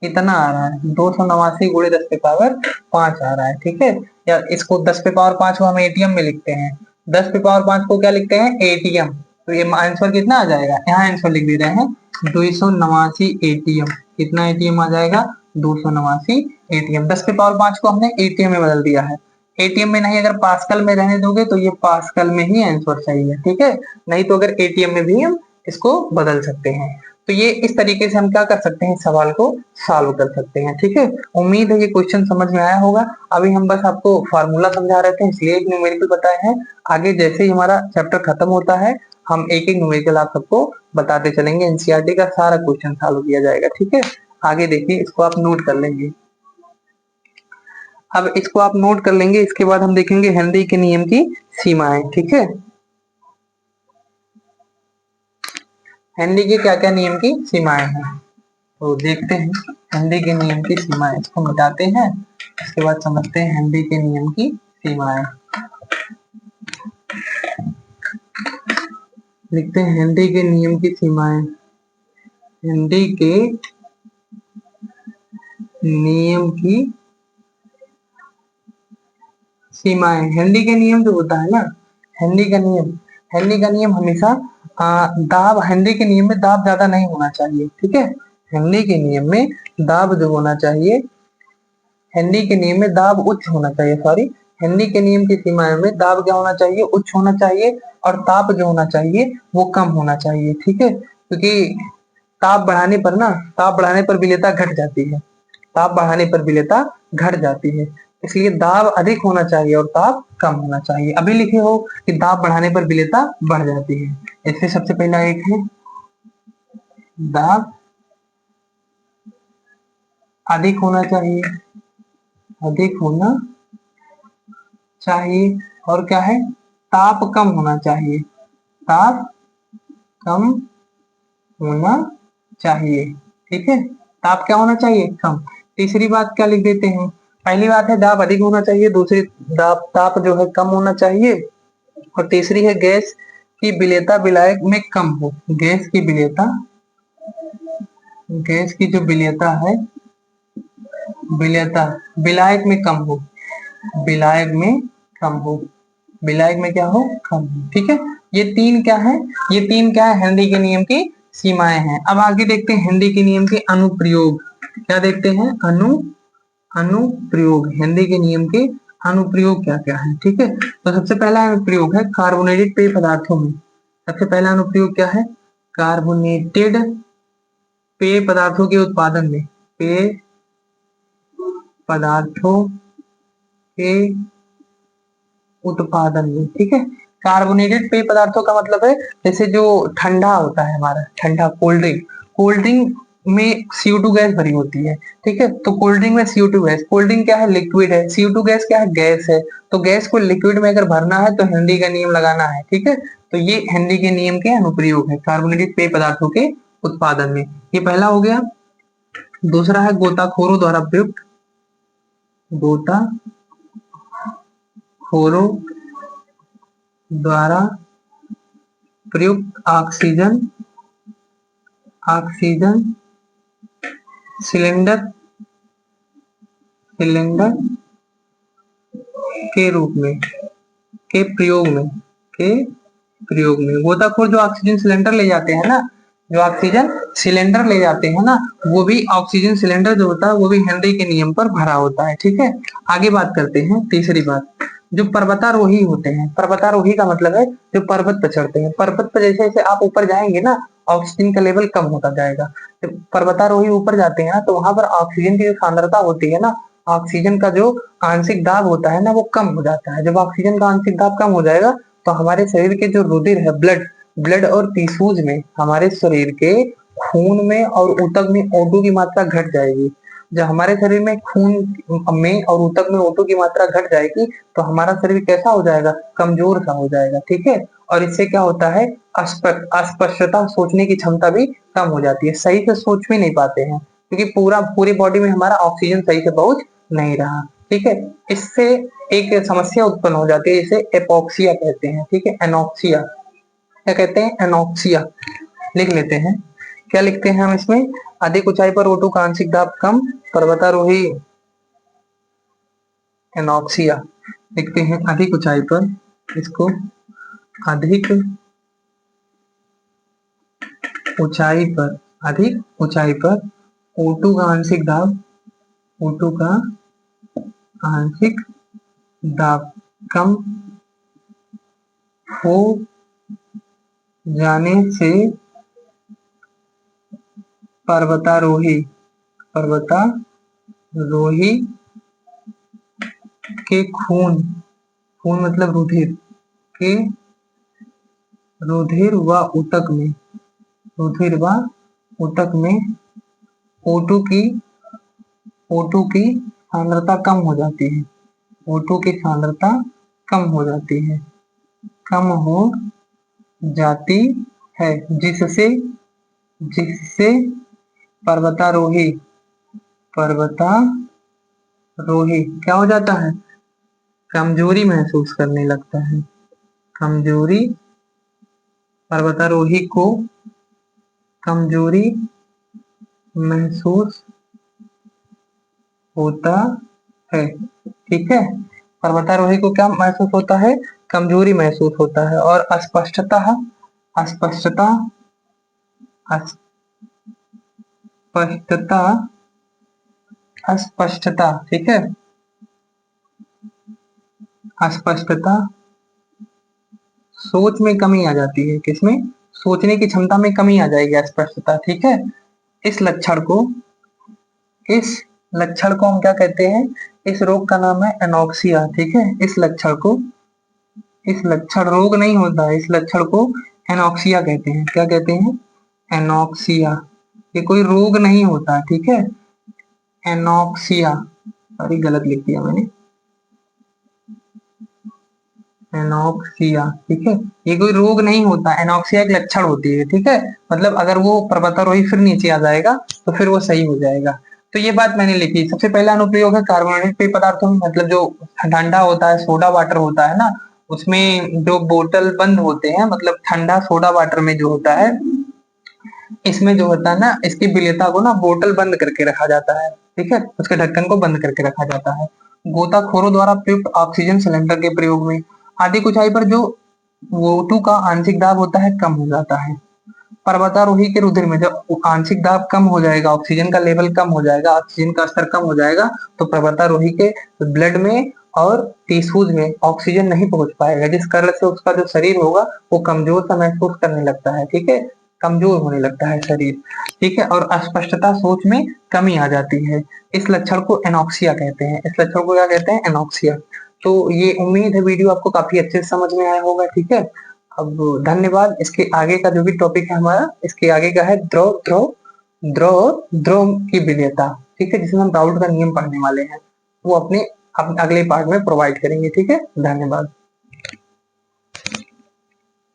A: कितना आ रहा है 289 गुणे 10 पे पावर 5 आ रहा है। ठीक है, या इसको 10 पे पावर 5 को हम एटीएम में लिखते हैं, 10 पे पावर 5 को क्या लिखते हैं, एटीएम। तो ये आंसर कितना आ जाएगा, यहाँ आंसर लिख दे रहे हैं 289 एटीएम। कितना एटीएम आ जाएगा, 289 एटीएम। 10 पे पावर 5 को हमने एटीएम में बदल दिया है, एटीएम में नहीं, अगर पास्कल में रहने दोगे तो ये पास्कल में ही आंसर सही है। ठीक है, नहीं तो अगर एटीएम में भी हम इसको बदल सकते हैं। तो ये इस तरीके से हम क्या कर सकते हैं, सवाल को सॉल्व कर सकते हैं। ठीक है, उम्मीद है ये क्वेश्चन समझ में आया होगा। अभी हम बस आपको फार्मूला समझा रहे थे इसलिए एक न्यूमेरिकल बताए हैं, आगे जैसे ही हमारा चैप्टर खत्म होता है हम एक एक न्यूमेरिकल आप सबको बताते चलेंगे, एनसीईआरटी का सारा क्वेश्चन सॉल्व किया जाएगा। ठीक है, आगे देखिए, इसको आप नोट कर लेंगे। अब इसको आप नोट कर लेंगे, इसके बाद हम देखेंगे हेनरी के नियम की सीमाएं। ठीक है, हेनरी के क्या क्या नियम की सीमाएं हैं तो देखते हैं। हेनरी के नियम की सीमाएं, इसको मिटाते हैं, उसके बाद समझते हैं हेनरी के नियम की सीमाएं। लिखते हैं हेनरी के नियम की सीमाएं। हेनरी के नियम की सीमाएं, हेनरी के नियम जो होता है ना, हेनरी का नियम, हेनरी का नियम हमेशा दाब, हेनरी के नियम में दाब ज्यादा नहीं होना चाहिए। ठीक है, हेनरी के नियम में दाब जो होना चाहिए, हेनरी के नियम में दाब उच्च होना चाहिए, सॉरी, हेनरी के नियम की सीमाएं में दाब क्या होना चाहिए, उच्च होना चाहिए, और ताप जो होना चाहिए वो कम होना चाहिए। ठीक है, क्योंकि ताप बढ़ाने पर ना, ताप बढ़ाने पर विलेयता घट जाती है, ताप बढ़ाने पर विलेयता घट जाती है, इसलिए दाब अधिक होना चाहिए और ताप कम होना चाहिए। अभी लिखे हो कि दाब बढ़ाने पर विलेयता बढ़ जाती है, इससे सबसे पहला एक है दाब अधिक होना चाहिए, अधिक होना चाहिए, और क्या है, ताप कम होना चाहिए, ताप कम होना चाहिए। ठीक है, ताप क्या होना चाहिए, कम। तीसरी बात क्या लिख देते हैं, पहली बात है दाब अधिक होना चाहिए, दूसरी दाब ताप जो है कम होना चाहिए, और तीसरी है गैस की विलेयता विलायक में कम हो, गैस की विलेयता, गैस की जो विलेयता है, विलेयता विलायक में कम हो, विलायक में कम हो, विलायक में क्या हो, कम हो। ठीक है, ये तीन क्या है, ये तीन क्या है, हेनरी के नियम की सीमाएं हैं। अब आगे देखते हैं हेनरी के नियम के अनुप्रयोग, क्या देखते हैं, अनुप्रयोग, हेनरी के नियम के अनुप्रयोग क्या क्या है। ठीक है, तो सबसे पहला अनुप्रयोग है कार्बोनेटेड पेय पदार्थों में, सबसे पहला अनुप्रयोग क्या है, कार्बोनेटेड पेय पदार्थों के उत्पादन में, पेय पदार्थों के उत्पादन में। ठीक है, कार्बोनेटेड पेय पदार्थों का मतलब है जैसे जो ठंडा होता है हमारा, ठंडा कोल्ड ड्रिंक, कोल्ड ड्रिंक में CO2 गैस भरी होती है, ठीक है। तो कोल्ड ड्रिंक में CO2 गैस, कोल्ड ड्रिंक क्या है, लिक्विड है, CO2 गैस क्या है, गैस है। तो गैस को लिक्विड में अगर भरना है तो हेनरी का नियम लगाना है, ठीक है। तो ये हेनरी के नियम के अनुप्रयोग है कार्बोनेटेड पेय पदार्थों के उत्पादन में। ये पहला हो गया। दूसरा है गोताखोरों द्वारा प्रयुक्त, गोताखोरों द्वारा प्रयुक्त ऑक्सीजन, ऑक्सीजन सिलेंडर, सिलेंडर के रूप में, के प्रयोग में, के प्रयोग में। गोताखोर जो ऑक्सीजन सिलेंडर ले जाते हैं ना, जो ऑक्सीजन सिलेंडर ले जाते हैं ना, वो भी ऑक्सीजन सिलेंडर जो होता है वो भी हेनरी के नियम पर भरा होता है, ठीक है। आगे बात करते हैं तीसरी बात, जो पर्वतारोही होते हैं। पर्वतारोही का मतलब है जो पर्वत पर चढ़ते हैं। पर्वत पर जैसे जैसे आप ऊपर जाएंगे ना, ऑक्सीजन का लेवल कम होता जाएगा। जब पर्वतारोही ऊपर जाते हैं ना, तो वहां पर ऑक्सीजन की जो सांद्रता होती है ना, ऑक्सीजन का जो आंशिक दाब होता है ना, वो कम हो जाता है। जब ऑक्सीजन का आंशिक दाब कम हो जाएगा तो हमारे शरीर के जो रुधिर है, ब्लड, ब्लड और टिश्यूज में, हमारे शरीर के खून में और ऊतक में O2 की मात्रा घट जाएगी। जब हमारे शरीर में खून में और ऊतक में O2 की मात्रा घट जाएगी तो हमारा शरीर कैसा हो जाएगा, कमजोर सा हो जाएगा, ठीक है। और इससे क्या होता है, अस्पष्टता, सोचने की क्षमता भी कम हो जाती है, सही से सोच भी नहीं पाते हैं क्योंकि पूरी बॉडी में हमारा ऑक्सीजन सही से पहुंच नहीं रहा, ठीक है। इससे एक समस्या उत्पन्न हो जाती है जिसे एपोक्सिया कहते हैं, ठीक है। एनोक्सिया, क्या कहते हैं, एनोक्सिया। लिख लेते हैं, क्या लिखते हैं हम इसमें, अधिक ऊंचाई पर O2 का आंशिक दाब कम, पर्वतारोही एनोक्सिया। लिखते हैं अधिक ऊंचाई पर, इसको अधिक ऊंचाई पर, अधिक ऊंचाई पर O2 का आंशिक दाब, O2 का आंशिक दाब कम हो जाने से पर्वतारोही, पर्वतारोही के खून, खून मतलब रुधिर, के रुधिर व ऊतक में, रुधिर व ऊतक में O2 की, O2 की सांद्रता कम हो जाती है, O2 की सांद्रता कम हो जाती है, कम हो जाती है, जिससे, जिससे पर्वतारोही, पर्वतारोही क्या हो जाता है, कमजोरी महसूस करने लगता है, कमजोरी, पर्वतारोही को कमजोरी महसूस होता है, ठीक है। पर्वतारोही को क्या महसूस होता है, कमजोरी महसूस होता है। और अस्पष्टता, अस्पष्टता, अस्पष्टता, अस्पष्टता, ठीक है, अस्पष्टता, सोच में कमी आ जाती है, किसमें, सोचने की क्षमता में कमी आ जाएगी, अस्पष्टता, ठीक है। इस लक्षण को, इस लक्षण को हम क्या कहते हैं, इस रोग का नाम है एनोक्सिया, ठीक है। इस लक्षण को, इस लक्षण, रोग नहीं होता है, इस लक्षण को एनोक्सिया कहते हैं। क्या कहते हैं, एनोक्सिया। ये कोई रोग नहीं होता, ठीक है, एनोक्सिया, सॉरी गलत लिख दिया मैंने, एनोक्सिया, ठीक है। ये कोई रोग नहीं होता, एनोक्सिया एक लक्षण होती है, ठीक है। मतलब अगर वो पर्वतारोही फिर नीचे आ जाएगा तो फिर वो सही हो जाएगा। तो ये बात मैंने लिखी। सबसे पहला अनुप्रयोग है कार्बोनेटेड पेय पदार्थों में, मतलब जो ठंडा होता है, सोडा वाटर होता है ना, उसमें जो बोतल बंद होते हैं, मतलब ठंडा सोडा वाटर में जो होता है, इसमें जो होता है ना, इसकी विलेयता को ना बोतल बंद करके रखा जाता है, ठीक है, उसके ढक्कन को बंद करके रखा जाता है। गोताखोरों द्वारा प्रयुक्त ऑक्सीजन सिलेंडर के प्रयोग में अधिक ऊंचाई पर जो O2 का आंशिक दाब होता है कम हो जाता है। पर्वतारोही के रुधिर में जब आंशिक दाब कम हो जाएगा, ऑक्सीजन का लेवल कम हो जाएगा, ऑक्सीजन का स्तर कम हो जाएगा, तो पर्वतारोही के ब्लड में और टिश्यूज में ऑक्सीजन नहीं पहुंच पाएगा, जिस कारण से उसका जो शरीर होगा वो कमजोर सा महसूस करने लगता है, ठीक है, कमजोर होने लगता है शरीर, ठीक है। और अस्पष्टता, सोच में कमी आ जाती है। इस लक्षण को एनोक्सिया कहते हैं, इस लक्षण को क्या कहते हैं, एनोक्सिया। तो ये उम्मीद है वीडियो आपको काफी अच्छे से समझ में आया होगा, ठीक है। अब धन्यवाद। इसके आगे का जो भी टॉपिक है हमारा, इसके आगे का है द्रव द्रव द्रव द्रव की विलेयता, ठीक है, जिसमें हम राउल्ट का नियम पढ़ने वाले हैं। वो अपने अगले पार्ट में प्रोवाइड करेंगे, ठीक है। धन्यवाद।